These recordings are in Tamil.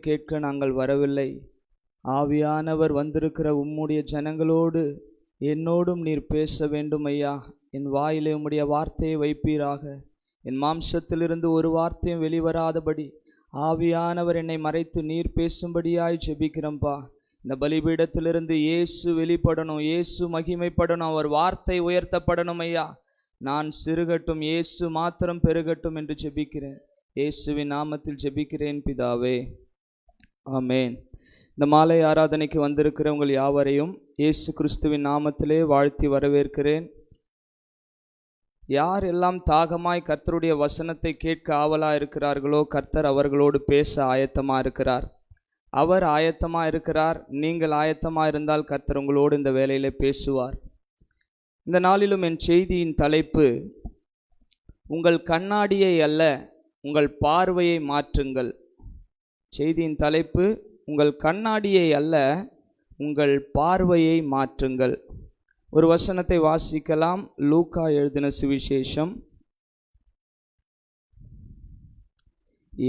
கேட்க நாங்கள் வரவில்லை. ஆவியானவர் வந்திருக்கிற உம்முடைய ஜனங்களோடு என்னோடும் நீர் பேச வேண்டும் ஐயா. என் வாயிலே உம்முடைய வார்த்தையை வைப்பீராக. என் மாம்சத்திலிருந்து ஒரு வார்த்தையும் வெளிவராதபடி ஆவியானவர் என்னை மறைத்து நீர் பேசும்படியாய் ஜெபிக்கிறோம்பா. இந்த பலிபீடத்திலிருந்து இயேசு வெளிப்படணும், இயேசு மகிமைப்படணும், அவர் வார்த்தை உயர்த்தப்படணும் ஐயா. நான் சிறுகட்டும், இயேசு மாத்திரம் பெருகட்டும் என்று ஜெபிக்கிறேன். இயேசுவின் நாமத்தில் ஜெபிக்கிறேன் பிதாவே, ஆமேன். இந்த மாலை ஆராதனைக்கு வந்திருக்கிற உங்கள் யாவரையும் இயேசு கிறிஸ்துவின் நாமத்திலே வாழ்த்தி வரவேற்கிறேன். யார் எல்லாம் தாகமாய் கர்த்தருடைய வசனத்தை கேட்க ஆவலாக இருக்கிறார்களோ கர்த்தர் அவர்களோடு பேச ஆயத்தமாக இருக்கிறார். அவர் ஆயத்தமாக இருக்கிறார். நீங்கள் ஆயத்தமாக இருந்தால் கர்த்தர் உங்களோடு இந்த வேளையிலே பேசுவார். இந்த நாளிலும் என் செய்தியின் தலைப்பு, உங்கள் கண்ணாடியை அல்ல உங்கள் பார்வையை மாற்றுங்கள். செய்தியின் தலைப்பு, உங்கள் கண்ணாடியை அல்ல உங்கள் பார்வையை மாற்றுங்கள். ஒரு வசனத்தை வாசிக்கலாம். லூக்கா எழுதின சுவிசேஷம்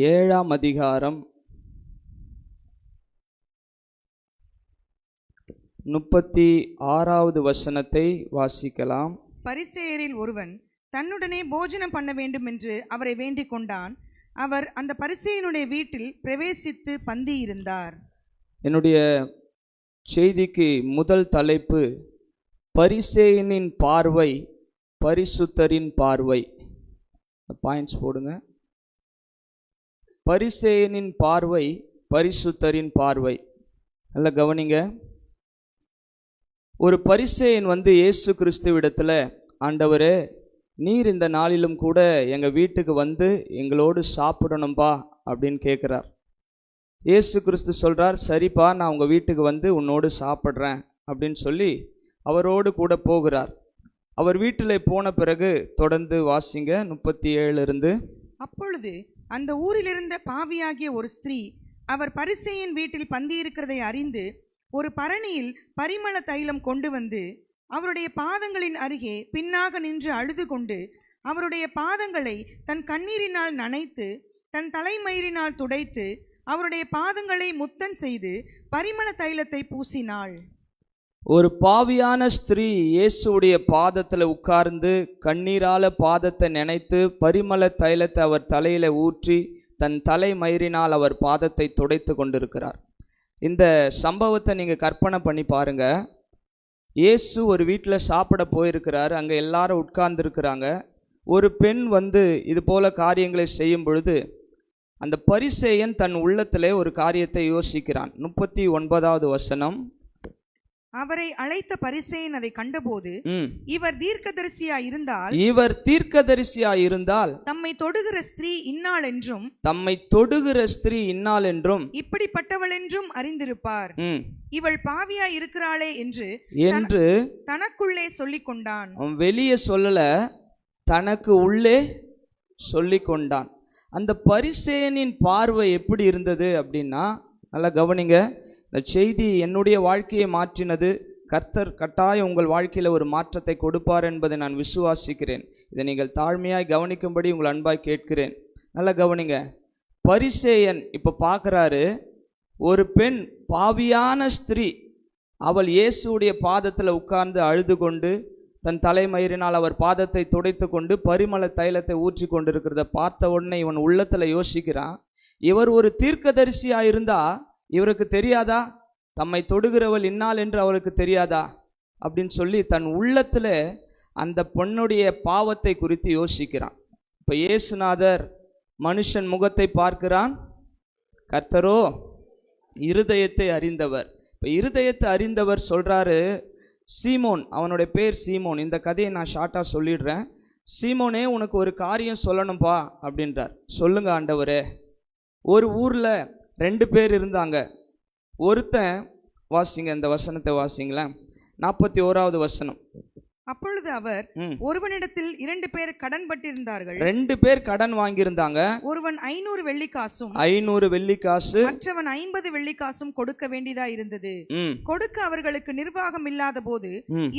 7ஆம் அதிகாரம் 36வது வசனத்தை வாசிக்கலாம். பரிசேயரில் ஒருவன் தன்னுடனே போஜனம் பண்ண வேண்டும் என்று அவரை வேண்டிக் கொண்டான். அவர் அந்த பரிசேயனுடைய வீட்டில் பிரவேசித்து பந்தி இருந்தார். என்னுடைய செய்திக்கு முதல் தலைப்பு, பரிசேயனின் பார்வை பரிசுத்தரின் பார்வை. பாயிண்ட்ஸ் போடுங்க. பரிசேயனின் பார்வை பரிசுத்தரின் பார்வை. நல்ல கவனிங்க. ஒரு பரிசேயன் இயேசு கிறிஸ்துவிடத்தில், ஆண்டவரே நீர் இந்த நாளிலும் கூட எங்கள் வீட்டுக்கு வந்து எங்களோடு சாப்பிடணும்பா அப்படின்னு கேட்குறார். இயேசு கிறிஸ்து சொல்கிறார், சரிப்பா நான் உங்கள் வீட்டுக்கு வந்து உன்னோடு சாப்பிட்றேன் அப்படின்னு சொல்லி அவரோடு கூட போகிறார். அவர் வீட்டில் போன பிறகு தொடர்ந்து வாசிங்க 37 அப்பொழுது அந்த ஊரிலிருந்த பாவியாகிய ஒரு ஸ்திரீ அவர் பரிசேயன் வீட்டில் பந்தி இருக்கிறதை அறிந்து ஒரு பரணியில் பரிமள தைலம் கொண்டு வந்து அவருடைய பாதங்களின் அருகே பின்னாக நின்று அழுது கொண்டு அவருடைய பாதங்களை தன் கண்ணீரினால் நனைத்து தன் தலைமயிரினால் துடைத்து அவருடைய பாதங்களை முத்தம் செய்து பரிமள தைலத்தை பூசினாள். ஒரு பாவியான ஸ்திரீ இயேசுடைய பாதத்தில் உட்கார்ந்து கண்ணீரால பாதத்தை நினைத்து பரிமள தைலத்தை அவர் தலையில ஊற்றி தன் தலைமயிரினால் அவர் பாதத்தை துடைத்து கொண்டிருக்கிறார். இந்த சம்பவத்தை நீங்கள் கற்பனை பண்ணி பாருங்க. இயேசு ஒரு வீட்டில் சாப்பிட போயிருக்கிறார். அங்கே எல்லாரும் உட்கார்ந்துருக்கிறாங்க. ஒரு பெண் இது போல காரியங்களை செய்யும் பொழுது அந்த பரிசேயன் தன் உள்ளத்திலே ஒரு காரியத்தை யோசிக்கிறான். 39வது வசனம். அவரை அழைத்த பரிசேயன் அதை கண்டபோது, இவர் தீர்க்கதரிசியா இருந்தால் தம்மை தொடுகிற ஸ்திரீ இன்னாள் என்றும் இப்படிப்பட்டவள் என்றும் அறிந்திருப்பார். இவள் பாவியா இருக்கிறாளே என்று தனக்குள்ளே சொல்லிக் கொண்டான். அவன் வெளியே சொல்லல, தனக்கு உள்ளே சொல்லிக் கொண்டான். அந்த பரிசேயனின் பார்வை எப்படி இருந்தது அப்படின்னா, நல்லா கவனிங்க. இந்த செய்தி என்னுடைய வாழ்க்கையை மாற்றினது. கர்த்தர் கட்டாயம் உங்கள் வாழ்க்கையில் ஒரு மாற்றத்தை கொடுப்பார் என்பதை நான் விசுவாசிக்கிறேன். இதை நீங்கள் தாழ்மையாய் கவனிக்கும்படி உங்கள் அன்பாய் கேட்கிறேன். நல்லா கவனிங்க. பரிசேயன் இப்போ பார்க்குறாரு, ஒரு பெண் பாவியான ஸ்திரீ, அவள் இயேசுடைய பாதத்தில் உட்கார்ந்து அழுது கொண்டு தன் தலைமயிரினால் அவர் பாதத்தை துடைத்து கொண்டு பரிமள தைலத்தை ஊற்றி கொண்டிருக்கிறத பார்த்த உடனே இவன் உள்ளத்தில் யோசிக்கிறான், இவர் ஒரு தீர்க்கதரிசியாக இருந்தா இவருக்கு தெரியாதா? தம்மை தொடுகிறவள் இன்னாள் என்று அவளுக்கு தெரியாதா அப்படின்னு சொல்லி தன் உள்ளத்தில் அந்த பொண்ணுடைய பாவத்தை குறித்து யோசிக்கிறான். இப்போ இயேசுநாதர் மனுஷன் முகத்தை பார்க்கிறான், கர்த்தரோ இருதயத்தை அறிந்தவர். இப்போ இருதயத்தை அறிந்தவர் சொல்கிறாரு, சீமோன், அவனுடைய பேர் சீமோன். இந்த கதையை நான் ஷார்ட்டாக சொல்லிடுறேன். சீமோனே, உனக்கு ஒரு காரியம் சொல்லணும்பா அப்படின்றார். சொல்லுங்க ஆண்டவரே. ஒரு ஊரில் 2 பேர் இருந்தாங்க. ஒருத்தன், வாசிங்க இந்த வசனத்தை வாசிங்களேன், 41வது வசனம். அப்பொழுது அவர், ஒருவனிடத்தில் 2 பேர் கடன் பட்டிருந்தார்கள். 2 பேர் கடன் வாங்கியிருந்தாங்க. ஒருவன் 500 வெள்ளிக்காசும் 500 வெள்ளிக்காசு, மற்றவன் 50 வெள்ளிக்காசும் கொடுக்க வேண்டியதா இருந்தது. கொடுக்க அவர்களுக்கு நிர்வாகம் இல்லாத போது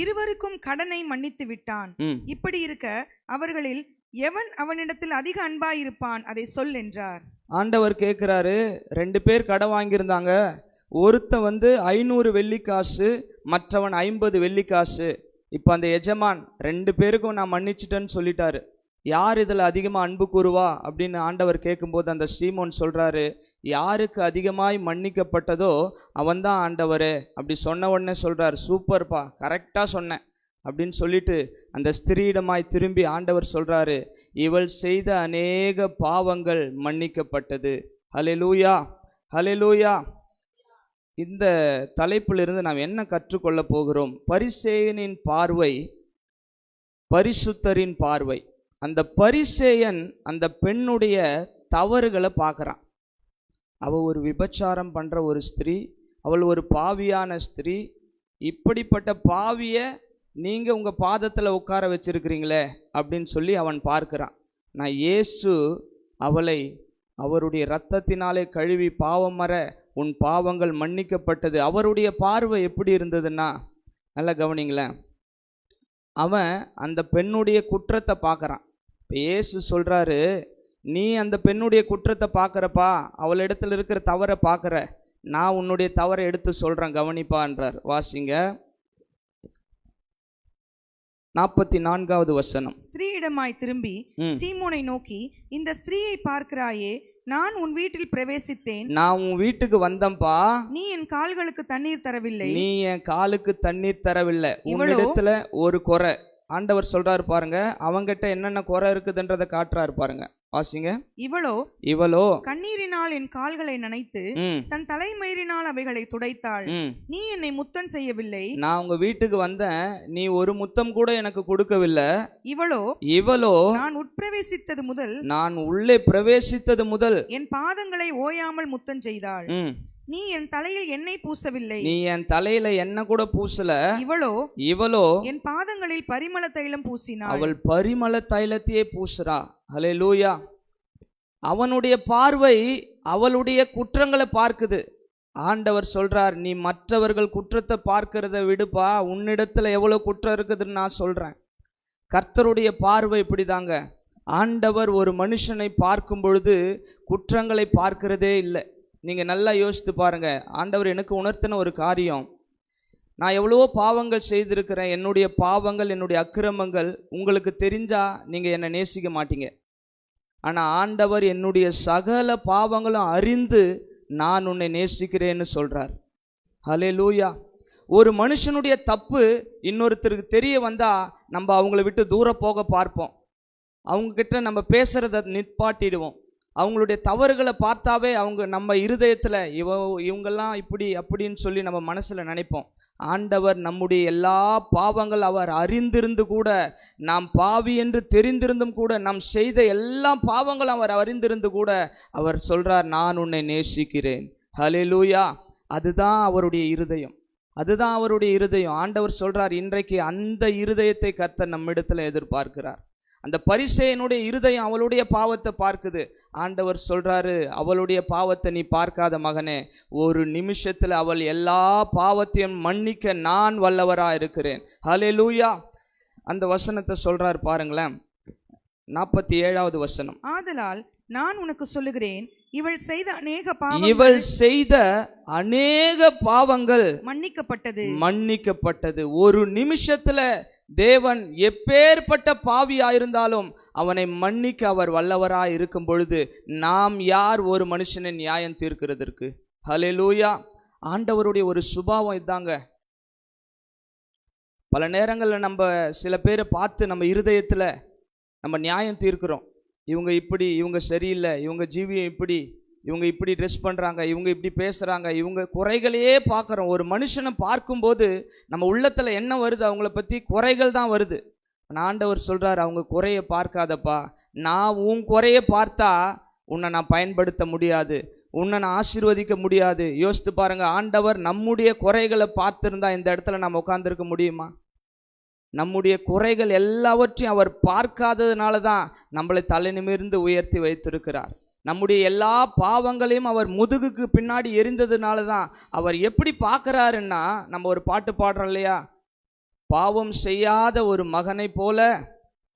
இருவருக்கும் கடனை மன்னித்து விட்டான். இப்படி இருக்க அவர்களில் எவன் அவனிடத்தில் அதிக அன்பாயிருப்பான், அதை சொல் என்றார். ஆண்டவர் கேட்குறாரு, 2 பேர் கடன் வாங்கியிருந்தாங்க. ஒருத்தன் 500 வெள்ளிக்காசு, மற்றவன் 50 வெள்ளிக்காசு. இப்போ அந்த எஜமான் 2 பேருக்கும் நான் மன்னிச்சிட்டேன்னு சொல்லிட்டாரு. யார் இதில் அதிகமாக அன்பு கூறுவா அப்படின்னு ஆண்டவர் கேட்கும்போது அந்த சீமோன் சொல்கிறாரு, யாருக்கு அதிகமாய் மன்னிக்கப்பட்டதோ அவன்தான் ஆண்டவரே. அப்படி சொன்ன உடனே சொல்கிறார், சூப்பர்ப்பா, கரெக்டாக சொன்னேன் அப்படின்னு சொல்லிட்டு அந்த ஸ்திரீயிடமாய் திரும்பி ஆண்டவர் சொல்கிறாரு, இவள் செய்த அநேக பாவங்கள் மன்னிக்கப்பட்டது. ஹல்லேலூயா, ஹல்லேலூயா. இந்த தலைப்பிலிருந்து நாம் என்ன கற்றுக்கொள்ள போகிறோம்? பரிசேயனின் பார்வை, பரிசுத்தரின் பார்வை. அந்த பரிசேயன் அந்த பெண்ணுடைய தவறுகளை பார்க்குறான். அவள் ஒரு விபச்சாரம் பண்ணுற ஒரு ஸ்திரீ, அவள் ஒரு பாவியான ஸ்திரீ. இப்படிப்பட்ட பாவியை நீங்கள் உங்கள் பாதத்தில் உட்கார வச்சிருக்கிறீங்களே அப்படின்னு சொல்லி அவன் பார்க்குறான். நான் இயேசு அவளை அவருடைய இரத்தத்தினாலே கழுவி பாவம் மற உன் பாவங்கள் மன்னிக்கப்பட்டது. அவருடைய பார்வை எப்படி இருந்ததுன்னா, நல்லா கவனிங்களேன், அவன் அந்த பெண்ணுடைய குற்றத்தை பார்க்குறான். இப்போ இயேசு சொல்கிறாரு, நீ அந்த பெண்ணுடைய குற்றத்தை பார்க்குறப்பா, அவளிடத்தில் இருக்கிற தவறை பார்க்குற, நான் உன்னுடைய தவறை எடுத்து சொல்கிறேன், கவனிப்பான்றார். வாசிங்க 44வது வசனம். ஸ்திரீயிடமாய் திரும்பி சீமோனை நோக்கி, இந்த ஸ்திரீயை பார்க்கிறாயே, நான் உன் வீட்டில் பிரவேசித்தேன், நான் உன் வீட்டுக்கு வந்தம்பா, நீ என் கால்களுக்கு தண்ணீர் தரவில்லை, நீ என் காலுக்கு தண்ணீர் தரவில்லை. உன்னிடத்துல ஒரு குறை. ஆண்டவர் சொல்றாரு பாருங்க, அவங்கிட்ட என்னென்ன குறை இருக்குதுன்றதை காட்டுறாரு பாருங்க. வாசிங்க. இவளோ கண்ணீரினால் என் கால்களை நனைத்து தன் தலைமயிரினால் அவைகளை துடைத்தாள். நீ என்னை முத்தம் செய்யவில்லை, நான் உங்க வீட்டுக்கு வந்தேன், நீ ஒரு முத்தம் கூட எனக்கு கொடுக்கவில்லை. இவளோ நான் உட்பிரவேசித்தது முதல், நான் உள்ளே பிரவேசித்தது முதல் என் பாதங்களை ஓயாமல் முத்தம் செய்தாள். நீ என் தலையில் எண்ணெய் பூசவில்லை, நீ என் தலையில எண்ணெய் கூட பூசல. இவளோ என் பாதங்களில் பரிமள தைலம் பூசினாள். அவள் பரிமள தைலத்தையே பூசுறா. ஹல்லேலூயா. அவனுடைய பார்வை அவளுடைய குற்றங்களை பார்க்குது. ஆண்டவர் சொல்றார், நீ மற்றவர்கள் குற்றத்தை பார்க்கிறத விடுப்பா, உன்னிடத்துல எவ்வளவு குற்றம் இருக்குதுன்னு நான் சொல்றேன். கர்த்தருடைய பார்வை இப்படிதாங்க. ஆண்டவர் ஒரு மனுஷனை பார்க்கும் பொழுது குற்றங்களை பார்க்கிறதே இல்லை. நீங்கள் நல்லா யோசித்து பாருங்கள். ஆண்டவர் எனக்கு உணர்த்தின ஒரு காரியம், நான் எவ்வளவோ பாவங்கள் செய்திருக்கிறேன். என்னுடைய பாவங்கள், என்னுடைய அக்கிரமங்கள் உங்களுக்கு தெரிஞ்சால் நீங்கள் என்னை நேசிக்க மாட்டீங்க. ஆனால் ஆண்டவர் என்னுடைய சகல பாவங்களும் அறிந்து நான் உன்னை நேசிக்கிறேன்னு சொல்கிறார். ஹல்லேலூயா. ஒரு மனுஷனுடைய தப்பு இன்னொருத்தருக்கு தெரிய வந்தால் நம்ம அவங்கள விட்டு தூரம் போக பார்ப்போம். அவங்கக்கிட்ட நம்ம பேசுகிறத நிற்பாட்டிடுவோம். அவங்களுடைய தவறுகளை பார்த்தாவே நம்ம இருதயத்தில் இவங்கெல்லாம் இப்படி அப்படின்னு சொல்லி நம்ம மனசில் நினைப்போம். ஆண்டவர் நம்முடைய எல்லா பாவங்கள் அவர் அறிந்திருந்து கூட, நாம் பாவி என்று தெரிந்திருந்தும் கூட, நாம் செய்த எல்லா பாவங்களும் அவர் அறிந்திருந்து கூட அவர் சொல்றார், நான் உன்னை நேசிக்கிறேன். ஹல்லேலூயா. அதுதான் அவருடைய இருதயம், அதுதான் அவருடைய இருதயம். ஆண்டவர் சொல்றார், இன்றைக்கு அந்த இருதயத்தை கர்த்தர் நம்மிடத்தில் எதிர்பார்க்கிறார். அந்த பரிசேயனுடைய இருதயம் அவளுடைய பாவத்தை பார்க்குது. ஆண்டவர் சொல்றாரு, அவளுடைய பாவத்தை நீ பார்க்காத மகனே, ஒரு நிமிஷத்தில் அவள் எல்லா பாவத்தையும் மன்னிக்க நான் வல்லவரா இருக்கிறேன். ஹல்லேலூயா. அந்த வசனத்தை சொல்றாரு பாருங்களேன், 47வது வசனம். ஆதலால் நான் உனக்கு சொல்லுகிறேன், இவள் செய்த அநேக பாவங்கள் மன்னிக்கப்பட்டது. ஒரு நிமிஷத்துல தேவன் எப்பேற்பட்ட பாவியாயிருந்தாலும் அவனை மன்னிக்க அவர் வல்லவராய் இருக்கும் பொழுது நாம் யார் ஒரு மனுஷனை நியாயம் தீர்க்கிறதற்கு? ஹல்லேலூயா. ஆண்டவருடைய ஒரு சுபாவம் இதாங்க. பல நேரங்களில் நம்ம சில பேரை பார்த்து நம்ம இருதயத்தில் நம்ம நியாயம் தீர்க்கிறோம். இவங்க இப்படி, இவங்க சரியில்லை, இவங்க ஜீவியம் இப்படி, இவங்க இப்படி ட்ரெஸ் பண்ணுறாங்க, இவங்க இப்படி பேசுகிறாங்க, இவங்க குறைகளையே பார்க்குறோம். ஒரு மனுஷனை பார்க்கும்போது நம்ம உள்ளத்தில் என்ன வருது? அவங்கள பற்றி குறைகள் தான் வருது. ஆண்டவர் சொல்கிறார், அவங்க குறையை பார்க்காதப்பா, நான் உன் குறையை பார்த்தா உன்னை நான் பயன்படுத்த முடியாது, உன்னை நான் ஆசீர்வதிக்க முடியாது. யோசித்து பாருங்கள், ஆண்டவர் நம்முடைய குறைகளை பார்த்துருந்தா இந்த இடத்துல நம்ம உட்கார்ந்துருக்க முடியுமா? நம்முடைய குறைகள் எல்லாவற்றையும் அவர் பார்க்காததுனால தான் நம்மளை தலை நிமிர்ந்து உயர்த்தி வைத்திருக்கிறார். நம்முடைய எல்லா பாவங்களையும் அவர் முதுகுக்கு பின்னாடி எரிந்ததுனால தான் அவர் எப்படி பார்க்குறாருன்னா, நம்ம ஒரு பாட்டு பாடுறோம் இல்லையா, பாவம் செய்யாத ஒரு மகனை போல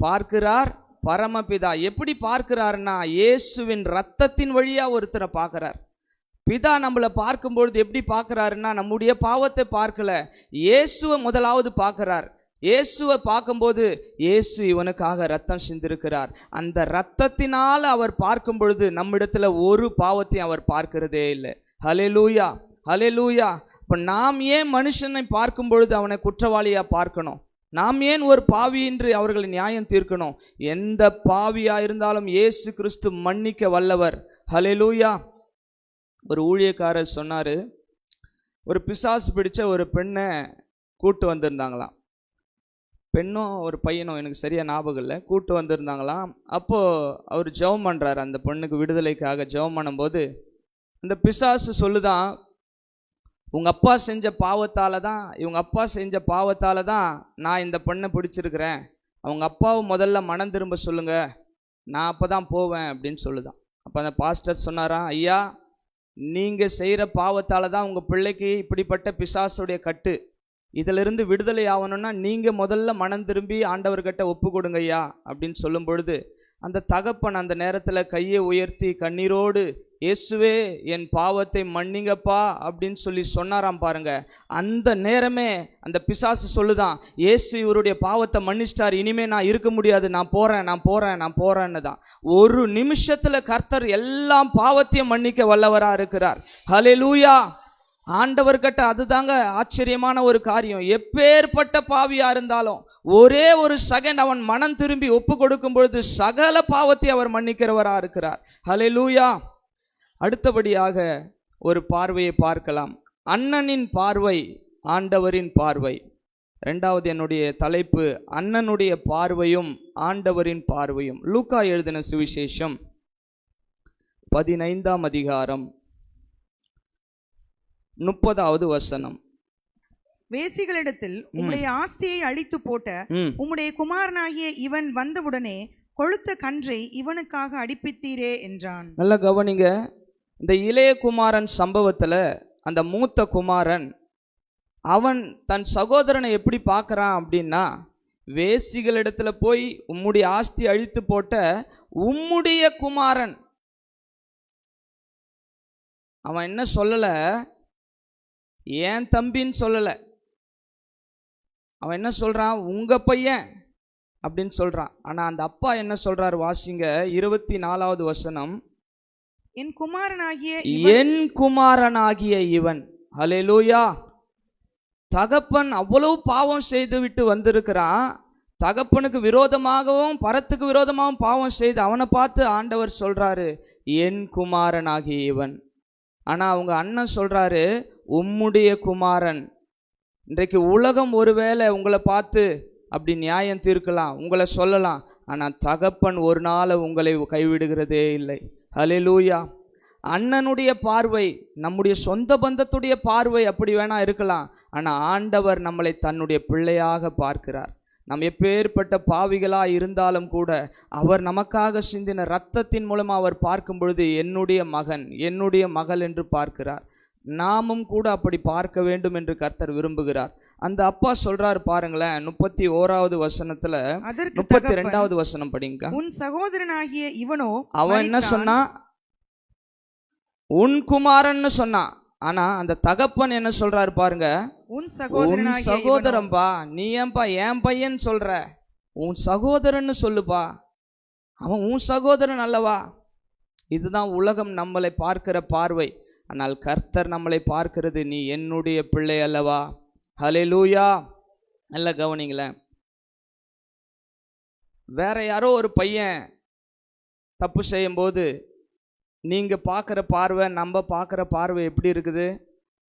பார்க்கிறார் பரமபிதா எப்படி பார்க்கிறாருன்னா இயேசுவின் ரத்தத்தின் வழியா ஒருத்தரை பார்க்கிறார். பிதா நம்மளை பார்க்கும்பொழுது எப்படி பார்க்கிறாருன்னா நம்முடைய பாவத்தை பார்க்கல, இயேசுவை முதலாவது பார்க்கிறார். இயேசுவை பார்க்கும்போது இயேசு இவனுக்காக ரத்தம் சிந்திருக்கிறார். அந்த ரத்தத்தினால் அவர் பார்க்கும் பொழுது நம்மிடத்துல ஒரு பாவத்தையும் அவர் பார்க்கிறதே இல்லை. ஹல்லேலூயா, ஹல்லேலூயா. இப்போ நாம் ஏன் மனுஷனை பார்க்கும் பொழுது அவனை குற்றவாளியா பார்க்கணும்? நாம் ஏன் ஒரு பாவி என்று அவர்களை நியாயம் தீர்க்கணும்? எந்த பாவியா இருந்தாலும் இயேசு கிறிஸ்து மன்னிக்க வல்லவர். ஹல்லேலூயா. ஒரு ஊழியக்காரர் சொன்னார், ஒரு பிசாசு பிடிச்ச ஒரு பெண்ணை கூட்டு வந்திருந்தாங்களாம். பெண்ணும் ஒரு பையனும், எனக்கு சரியாக ஞாபகம் இல்லை, கூட்டு வந்திருந்தாங்களாம். அப்போது அவர் ஜெபம் பண்ணுறாரு, அந்த பெண்ணுக்கு விடுதலைக்காக ஜெபம் பண்ணும்போது அந்த பிசாசு சொல்லுதான், உங்கள் அப்பா செஞ்ச பாவத்தால் தான், இவங்க அப்பா செஞ்ச பாவத்தால் தான் நான் இந்த பெண்ணை பிடிச்சிருக்கிறேன். அவங்க அப்பாவை முதல்ல மனம் திரும்ப சொல்லுங்கள், நான் அப்போ தான் போவேன் அப்படின்னு சொல்லுதான். அப்போ அந்த பாஸ்டர் சொன்னாராம், ஐயா, நீங்கள் செய்கிற பாவத்தால் தான் உங்கள் பிள்ளைக்கு இப்படிப்பட்ட பிசாசுடைய கட்டு, இதிலிருந்து விடுதலை ஆகணும்னா நீங்கள் முதல்ல மனம் திரும்பி ஆண்டவர்கிட்ட ஒப்பு கொடுங்க ஐயா அப்படின்னு சொல்லும் பொழுது அந்த தகப்பன் அந்த நேரத்தில் கையை உயர்த்தி கண்ணீரோடு, இயேசுவே என் பாவத்தை மன்னிங்கப்பா அப்படின்னு சொல்லி சொன்னாராம் பாருங்க. அந்த நேரமே அந்த பிசாசு சொல்லுதான், இயேசு இவருடைய பாவத்தை மன்னிச்சிட்டார், இனிமே நான் இருக்க முடியாது, நான் போறேன்னு தான். ஒரு நிமிஷத்துல கர்த்தர் எல்லாம் பாவத்தையும் மன்னிக்க வல்லவரா இருக்கிறார். ஹல்லேலூயா. ஆண்டவர்கிட்ட அதுதாங்க ஆச்சரியமான ஒரு காரியம். எப்பேற்பட்ட பாவியா இருந்தாலும் ஒரே ஒரு செகண்ட் அவன் மனம் திரும்பி ஒப்பு கொடுக்கும் பொழுது சகல பாவத்தை அவர் மன்னிக்கிறவரா இருக்கிறார். ஹல்லேலூயா. அடுத்தபடியாக ஒரு பார்வையை பார்க்கலாம். அண்ணனின் பார்வை, ஆண்டவரின் பார்வை. இரண்டாவது என்னுடைய தலைப்பு, அண்ணனுடைய பார்வையும் ஆண்டவரின் பார்வையும். லூக்கா எழுதின சுவிசேஷம் 15ஆம் அதிகாரம் 30வது வசனம். வேசிகளிடத்தில் உம்முடைய ஆஸ்தியை அழித்து போட்ட உம்முடைய குமாரனாகிய இவன் வந்தவுடனே கொழுத்த கன்றை இவனுக்காக அடிப்பித்தீரே என்றான். நல்ல கவனிங்க, இந்த இளைய குமாரன் சம்பவத்துல அந்த மூத்த குமாரன் அவன் தன் சகோதரனை எப்படி பார்க்கறான் அப்படின்னா, வேசிகளிடத்துல போய் உம்முடைய ஆஸ்தி அழித்து போட்ட உம்முடைய குமாரன். அவன் என்ன சொல்லல, ஏன் தம்பின்னு சொல்லல, அவன் என்ன சொல்றான், உங்க பையன் அப்படின்னு சொல்றான். ஆனா அந்த அப்பா என்ன சொல்றாரு, வாசிங்க 24வது வசனம், என் குமாரனாகிய இவன். ஹல்லேலூயா. தகப்பன் அவ்வளவு பாவம் செய்து விட்டு வந்திருக்கிறான். தகப்பனுக்கு விரோதமாகவும் பரத்துக்கு விரோதமாகவும் பாவம் செய்து அவனை பார்த்து ஆண்டவர் சொல்றாரு, என் குமாரனாகிய இவன். ஆனா அவங்க அண்ணன் சொல்றாரு, உம்முடைய குமாரன். இன்றைக்கு உலகம் ஒருவேளை உங்களை பார்த்து அப்படி நியாயம் தீர்க்கலாம், உங்களை சொல்லலாம். ஆனால் தகப்பன் ஒரு நாள் உங்களை கைவிடுகிறதே இல்லை. ஹல்லேலூயா. அண்ணனுடைய பார்வை, நம்முடைய சொந்த பந்தத்துடைய பார்வை அப்படி வேணா இருக்கலாம். ஆனால் ஆண்டவர் நம்மளை தன்னுடைய பிள்ளையாக பார்க்கிறார். நாம் எப்பேற்பட்ட பாவிகளாக இருந்தாலும் கூட அவர் நமக்காக சிந்தின இரத்தத்தின் மூலமாக அவர் பார்க்கும் பொழுது என்னுடைய மகன், என்னுடைய மகள் என்று பார்க்கிறார். நாமும் கூட அப்படி பார்க்க வேண்டும் என்று கர்த்தர் விரும்புகிறார். அந்த அப்பா சொல்றாரு பாருங்களேன், 31வது வசனத்துல 32வது வசனம் படிங்க. உன் சகோதரனாகிய இவனோ, அவன் என்ன சொன்னா, உன் குமாரன்னு சொன்னான். ஆனா அந்த தகப்பன் என்ன சொல்றாரு பாருங்க, உன் சகோதரன்பா, நீ ஏன்பா என் பையன் சொல்ற, உன் சகோதரன்னு சொல்லுப்பா, அவன் உன் சகோதரன் அல்லவா. இதுதான் உலகம் நம்மளை பார்க்கிற பார்வை. ஆனால் கர்த்தர் நம்மளை பார்க்கிறது, நீ என்னுடைய பிள்ளை அல்லவா. ஹல்லேலூயா. நல்ல கவனிங்களேன். வேற யாரோ ஒரு பையன் தப்பு செய்யும்போது நீங்க பார்க்குற பார்வை, நம்ம பார்க்குற பார்வை எப்படி இருக்குது,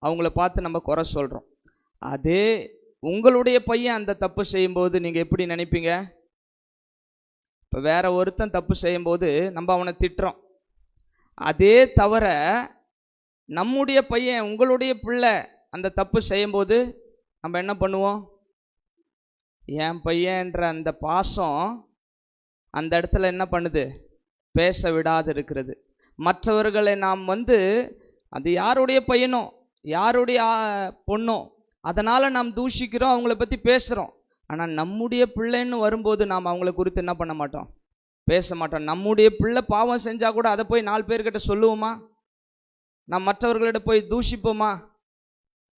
அவங்கள பார்த்து நம்ம குறை சொல்றோம். அதே உங்களுடைய பையன் அந்த தப்பு செய்யும்போது நீங்க எப்படி நினைப்பீங்க? இப்போ வேற ஒருத்தன் தப்பு செய்யும்போது நம்ம அவனை திட்டுறோம். அதே தவிர நம்முடைய பையன், உங்களுடைய பிள்ளை அந்த தப்பு செய்யும்போது நம்ம என்ன பண்ணுவோம்? என் பையன்ற அந்த பாசம் அந்த இடத்துல என்ன பண்ணுது? பேச விடாது இருக்கிறது. மற்றவர்களை நாம் அது யாருடைய பையனோ யாருடைய பொண்ணோ அதனால் நாம் தூஷிக்கிறோம், அவங்கள பற்றி பேசுகிறோம். ஆனால் நம்முடைய பிள்ளைன்னு வரும்போது நாம் அவங்கள குறித்து என்ன பண்ண மாட்டோம்? பேச மாட்டோம். நம்முடைய பிள்ளை பாவம் செஞ்சா கூட அதை போய் 4 பேர்கிட்ட சொல்லுவோமா? நாம் மற்றவர்களிடம் போய் தூஷிப்போமா?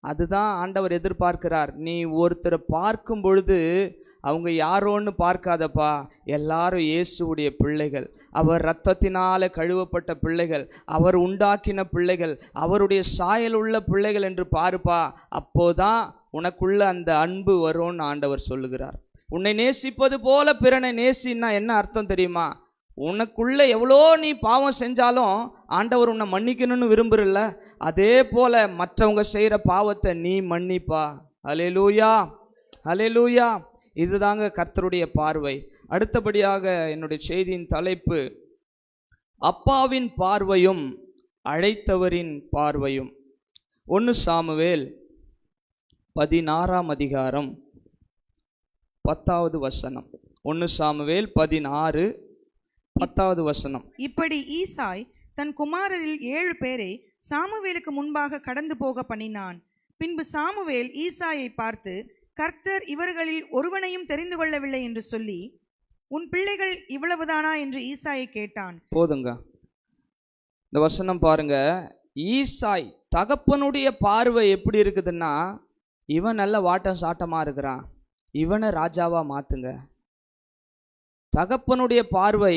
அதுதான் ஆண்டவர் எதிர்பார்க்கிறார். நீ ஒருத்தரை பார்க்கும் பொழுது அவங்க யாரோன்னு பார்க்காதப்பா, எல்லாரும் இயேசுவுடைய பிள்ளைகள், அவர் இரத்தத்தினால கழுவப்பட்ட பிள்ளைகள், அவர் உண்டாக்கின பிள்ளைகள், அவருடைய சாயல் உள்ள பிள்ளைகள் என்று பாருப்பா. அப்போதான் உனக்குள்ள அந்த அன்பு வரும்னு ஆண்டவர் சொல்லுகிறார். உன்னை நேசிப்பது போல பிறனை நேசின்னா என்ன அர்த்தம் தெரியுமா? உனக்குள்ள எவ்வளோ நீ பாவம் செஞ்சாலும் ஆண்டவர் உன்னை மன்னிக்கணும்னு விரும்புறல்ல, அதே போல மற்றவங்க செய்கிற பாவத்தை நீ மன்னிப்பா. அல்லேலூயா, அல்லேலூயா. இதுதாங்க கர்த்தருடைய பார்வை. அடுத்தபடியாக என்னுடைய செய்தியின் தலைப்பு அப்பாவின் பார்வையும் அழைத்தவரின் பார்வையும். 1 சாமுவேல் 16ஆம் அதிகாரம் 10வது வசனம். 1 சாமுவேல் 16 10வது வசனம். இப்படி ஈசாய் தன் குமாரரில் 7 பேரை சாமுவேலுக்கு முன்பாக கடந்து போக பண்ணினான். பின்பு சாமுவேல் ஈசாயை பார்த்து, கர்த்தர் இவர்களில் ஒருவனையும் தெரிந்து கொள்ளவில்லை என்று சொல்லி, உன் பிள்ளைகள் இவ்வளவுதானா என்று ஈசாயை கேட்டான். போதுங்க, இந்த வசனம் பாருங்க. ஈசாய் தகப்பனுடைய பார்வை எப்படி இருக்குதுன்னா, இவன் நல்ல வாட்டம் சாட்டமா இருக்கிறான், இவனை ராஜாவா மாத்துங்க. தகப்பனுடைய பார்வை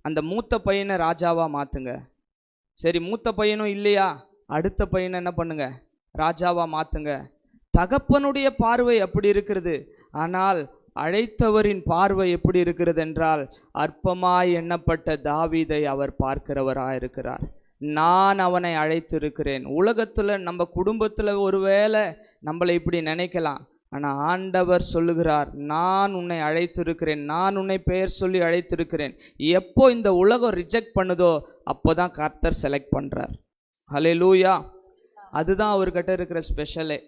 அந்த மூத்த பையனை ராஜாவா மாத்துங்க. சரி, மூத்த பையனும் இல்லையா, அடுத்த பையனை என்ன பண்ணுங்க, ராஜாவா மாத்துங்க. தகப்பனுடைய பார்வை அப்படி இருக்கிறது. ஆனால் அழைத்தவரின் பார்வை எப்படி இருக்கிறது என்றால், அற்பமாய் எண்ணப்பட்ட தாவீதை அவர் பார்க்கிறவராயிருக்கிறார். நான் அவனை அழைத்திருக்கிறேன். உலகத்தில் நம்ம குடும்பத்தில் ஒருவேளை நம்மளை இப்படி நினைக்கலாம், ஆனால் ஆண்டவர் சொல்லுகிறார், நான் உன்னை அழைத்திருக்கிறேன், நான் உன்னை பெயர் சொல்லி அழைத்திருக்கிறேன். எப்போ இந்த உலகம் ரிஜெக்ட் பண்ணுதோ அப்போ தான் கர்த்தர் செலக்ட் பண்ணுறார். ஹல்லேலூயா. அதுதான் அவர்கிட்ட இருக்கிற ஸ்பெஷலே.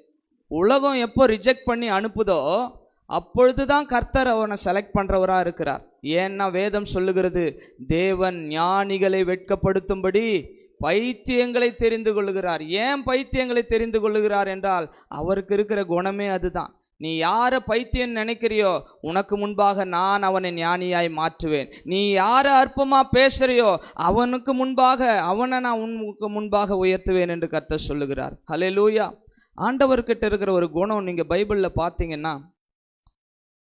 உலகம் எப்போ ரிஜெக்ட் பண்ணி அனுப்புதோ அப்பொழுது தான் கர்த்தர் அவனை செலக்ட் பண்ணுறவராக இருக்கிறார். ஏன்னா வேதம் சொல்லுகிறது, தேவன் ஞானிகளை வெட்கப்படுத்தும்படி பைத்தியங்களை தெரிந்து கொள்ளுகிறார். ஏன் பைத்தியங்களை தெரிந்து கொள்ளுகிறார் என்றால், அவருக்கு இருக்கிற குணமே அதுதான். நீ யாரை பைத்தியம் நினைக்கிறியோ உனக்கு முன்பாக நான் அவனை ஞானியாய் மாற்றுவேன். நீ யாரை அற்பமாக பேசுறியோ அவனுக்கு முன்பாக அவனை நான் உனக்கு முன்பாக உயர்த்துவேன் என்று கர்த்தர் சொல்லுகிறார். ஹல்லேலூயா. ஆண்டவர்கிட்ட இருக்கிற ஒரு குணம் நீங்கள் பைபிளில் பார்த்தீங்கன்னா,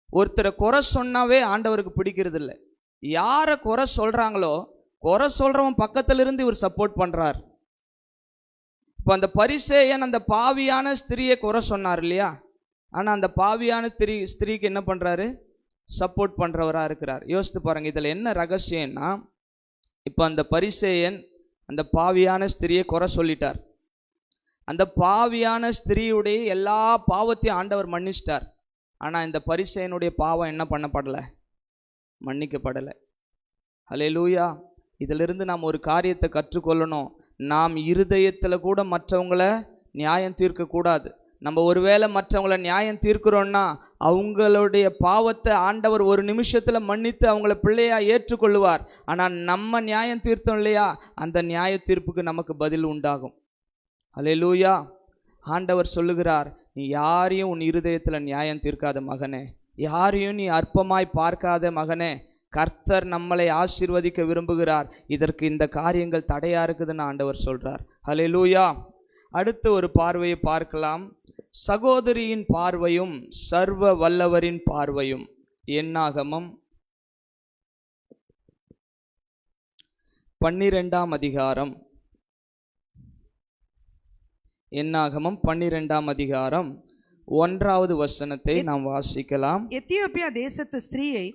ஒருத்தரை குறை சொன்னாவே ஆண்டவருக்கு பிடிக்கிறது இல்லை. யாரை குறை சொல்கிறாங்களோ குறை சொல்கிறவன் பக்கத்திலிருந்து இவர் சப்போர்ட் பண்ணுறார். இப்போ அந்த பரிசேயன் அந்த பாவியான ஸ்திரியை குறை சொன்னார் இல்லையா, ஆனால் அந்த பாவியான ஸ்திரீக்கு என்ன பண்ணுறாரு, சப்போர்ட் பண்ணுறவராக இருக்கிறார். யோசித்து பாருங்கள், இதில் என்ன ரகசியம்னா, இப்போ அந்த பரிசேயன் அந்த பாவியான ஸ்திரியை குறை சொல்லிட்டார். அந்த பாவியான ஸ்திரீயுடைய எல்லா பாவத்தையும் ஆண்டவர் மன்னிச்சிட்டார். ஆனால் இந்த பரிசேயனுடைய பாவம் என்ன பண்ணப்படலை, மன்னிக்கப்படலை. ஹல்லேலூயா. இதிலிருந்து நாம் ஒரு காரியத்தை கற்றுக்கொள்ளணும். நாம் இருதயத்தில் கூட மற்றவங்கள நியாயம் தீர்க்கக்கூடாது. நம்ம ஒருவேளை மற்றவங்கள நியாயம் தீர்க்கிறோன்னா அவங்களுடைய பாவத்தை ஆண்டவர் ஒரு நிமிஷத்தில் மன்னித்து அவங்கள பிள்ளையாக ஏற்றுக்கொள்ளுவார். ஆனால் நம்ம நியாயம் தீர்த்தோம் இல்லையா, அந்த நியாய தீர்ப்புக்கு நமக்கு பதில் உண்டாகும். ஹல்லேலூயா. ஆண்டவர் சொல்லுகிறார், நீ யாரையும் உன் இருதயத்தில் நியாயம் தீர்க்காத மகனே, யாரையும் நீ அற்பமாய் பார்க்காத மகனே. கர்த்தர் நம்மளை ஆசீர்வதிக்க விரும்புகிறார். இதற்கு இந்த காரியங்கள் தடையா இருக்குதுன்னு ஆண்டவர் சொல்றார். ஹல்லேலூயா. அடுத்து ஒரு பார்வையை பார்க்கலாம். சகோதரியின் பார்வையும் சர்வ வல்லவரின் பார்வையும். என்னாகமம் 12ஆம் அதிகாரம். என்னாகமம் 12ஆம் அதிகாரம் 1வது வசனத்தை நாம் வாசிக்கலாம். எத்தியோப்பியா தேசத்து ஸ்திரீயை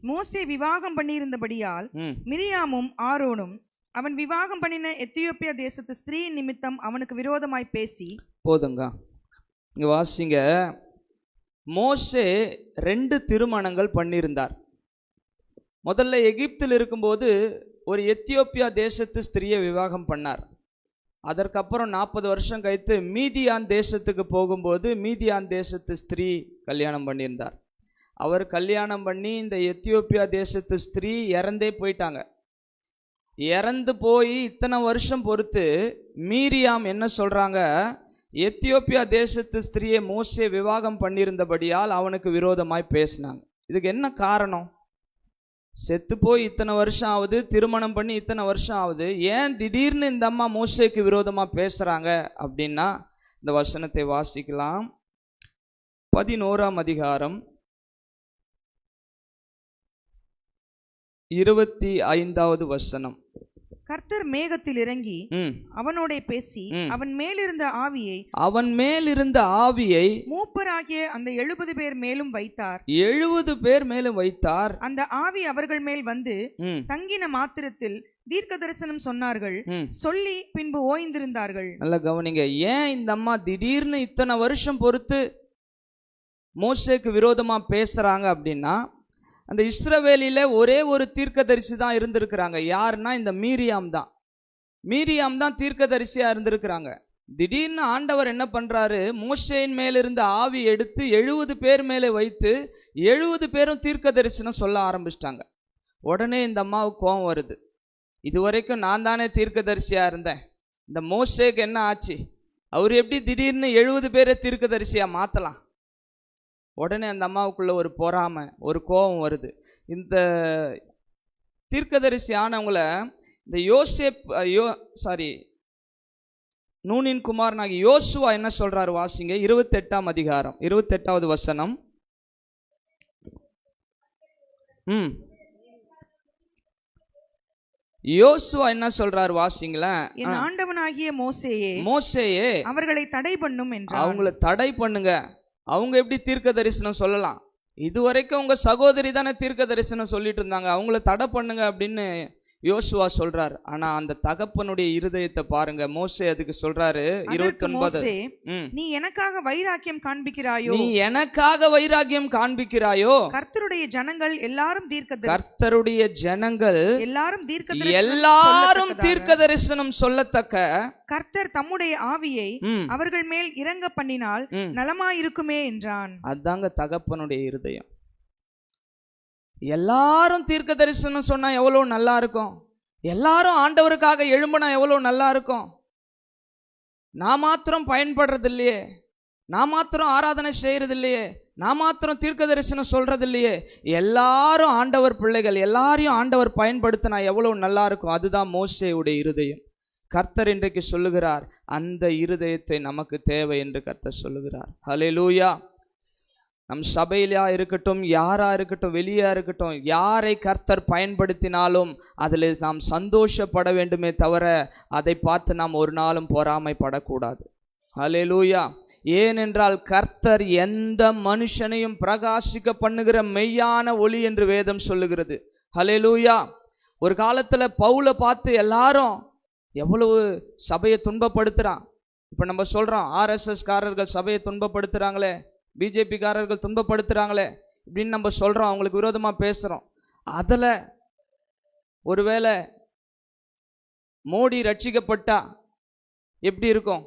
மோசே விவாகம் பண்ணியிருந்தபடியால் மிரியாமும் ஆரோனும் அவன் விவாகம் பண்ணின எத்தியோப்பியா தேசத்து ஸ்திரீ நிமித்தம் அவனுக்கு விரோதமாய் பேசி. போதுங்க, இங்க வாசிங்க. மோசே 2 திருமணங்கள் பண்ணியிருந்தார். முதல்ல எகிப்தில் இருக்கும்போது ஒரு எத்தியோப்பியா தேசத்து ஸ்திரீயை விவாகம் பண்ணார். அதற்கப்புறம் 40 வருஷம் கழித்து மீதியான் தேசத்துக்கு போகும்போது மீதியான் தேசத்து ஸ்திரீ கல்யாணம் பண்ணியிருந்தார். அவர் கல்யாணம் பண்ணி இந்த எத்தியோப்பியா தேசத்து ஸ்திரீ இறந்தே போயிட்டாங்க. இறந்து போய் இத்தனை வருஷம் பொறுத்து மீரியாம் என்ன சொல்கிறாங்க, எத்தியோப்பியா தேசத்து ஸ்திரீயை மோசே விவாகம் பண்ணியிருந்தபடியால் அவனுக்கு விரோதமாய் பேசினாங்க. இதுக்கு என்ன காரணம்? செத்து போய் இத்தனை வருஷம் ஆகுது, திருமணம் பண்ணி இத்தனை வருஷம் ஆகுது, ஏன் திடீர்னு இந்த அம்மா மோசேக்கு விரோதமா பேசுறாங்க அப்படின்னா இந்த வசனத்தை வாசிக்கலாம். 11ஆம் அதிகாரம் 25வது வசனம். கர்த்தர் மேகத்தில் இறங்கி அவனோட பேசி அவன் மேலிருந்த ஆவியை மூப்பராகிய அந்த 70 பேர் மேலும் வைத்தார். 70 பேர் மேலும் வைத்தார். அந்த ஆவி அவர்கள் மேல் வந்து தங்கின மாத்திரத்தில் தீர்க்க தரிசனம் சொன்னார்கள், சொல்லி பின்பு ஓய்ந்திருந்தார்கள். நல்ல கவனிங்க. ஏன் இந்த அம்மா திடீர்னு இத்தனை வருஷம் பொறுத்து மோசேக்கு விரோதமா பேசுறாங்க அப்படின்னா, அந்த இஸ்ரவேலில ஒரே ஒரு தீர்க்கதரிசி தான் இருந்திருக்கிறாங்க. யாருன்னா இந்த மீரியாம் தான் தீர்க்கதரிசியா இருந்திருக்கிறாங்க. திடீர்னு ஆண்டவர் என்ன பண்றாரு, மோசேயின் மேலிருந்த ஆவி எடுத்து 70 பேர் மேலே வைத்து 70 பேரும் தீர்க்க தரிசனம் சொல்ல ஆரம்பிச்சிட்டாங்க. உடனே இந்த அம்மாவுக்கு கோபம் வருது. இதுவரைக்கும் நான் தானே தீர்க்கதரிசியா இருந்தேன், இந்த மோசேக்கு என்ன ஆச்சு, அவர் எப்படி திடீர்னு 70 பேரை தீர்க்கதரிசியா மாத்தலாம்? உடனே அந்த அம்மாவுக்குள்ள ஒரு பொறாமை, ஒரு கோபம் வருது. இந்த தீர்க்கதரிசி ஆனவங்கள இந்த நூனின் குமாரனாகி யோசுவா என்ன சொல்றாரு வாசிங்க. 28ஆம் அதிகாரம் 28வது வசனம். யோசுவா என்ன சொல்றாரு வாசிங்களேன். என் ஆண்டவனாகிய மோசேயே அவர்களை தடை பண்ணும் என்றார். அவங்கள தடை பண்ணுங்க. அவங்க எப்படி தீர்க்க தரிசனம் சொல்லலாம்? இதுவரைக்கும் உங்க சகோதரி தானே தீர்க்க தரிசனம் சொல்லிட்டு இருந்தாங்க, அவங்கள தடை பண்ணுங்க அப்படின்னு யோசுவா சொல்றாரு. ஆனா அந்த தகப்பனுடைய இருதயத்தை பாருங்க. மோசே அதுக்கு சொல்றாரு 29, நீ எனக்காக வைராக்கியம் காண்பிக்கிறாயோ? கர்த்தருடைய ஜனங்கள் எல்லாரும் தீர்க்க தரிசனம் சொல்லத்தக்க கர்த்தர் தம்முடைய ஆவியை அவர்கள் மேல் இறங்க பண்ணினால் நலமாயிருக்குமே என்றான். அதாங்க தகப்பனுடைய இருதயம். எல்லாரும் தீர்க்க தரிசனம் சொன்னா எவ்வளவு நல்லா இருக்கும், எல்லாரும் ஆண்டவருக்காக எழும்பினா எவ்வளவு நல்லா இருக்கும். நான் மாத்திரம் பயன்படுறது இல்லையே, நான் மாத்திரம் ஆராதனை செய்யறது இல்லையே, நான் மாத்திரம் தீர்க்க தரிசனம் சொல்றது இல்லையே, எல்லாரும் ஆண்டவர் பிள்ளைகள், எல்லாரையும் ஆண்டவர் பயன்படுத்தினா எவ்வளவு நல்லா இருக்கும். அதுதான் மோசேயுடைய இருதயம். கர்த்தர் இன்றைக்கு சொல்லுகிறார், அந்த இருதயத்தை நமக்கு தேவை என்று கர்த்தர் சொல்லுகிறார். ஹல்லேலூயா. நம் சபையிலா இருக்கட்டும், யாரா இருக்கட்டும், வெளியா இருக்கட்டும், யாரை கர்த்தர் பயன்படுத்தினாலும் அதில் நாம் சந்தோஷப்பட வேண்டுமே தவிர அதை பார்த்து நாம் ஒரு நாளும் பொறாமைப்படக்கூடாது. ஹல்லேலூயா. ஏனென்றால் கர்த்தர் எந்த மனுஷனையும் பிரகாசிக்க பண்ணுகிற மெய்யான ஒளி என்று வேதம் சொல்லுகிறது. ஹல்லேலூயா. ஒரு காலத்துல பவுலை பார்த்து எல்லாரும் எவ்வளவு சபையை துன்பப்படுத்துறான். இப்ப நம்ம சொல்றோம், RSS காரர்கள் சபையை துன்பப்படுத்துறாங்களே, பிஜேபி காரர்கள் துன்பப்படுத்துறாங்களே இப்படின்னு நம்ம சொல்றோம், அவங்களுக்கு விரோதமா பேசுறோம். அதுல ஒருவேளை மோடி ரட்சிக்கப்பட்டா எப்படி இருக்கும்?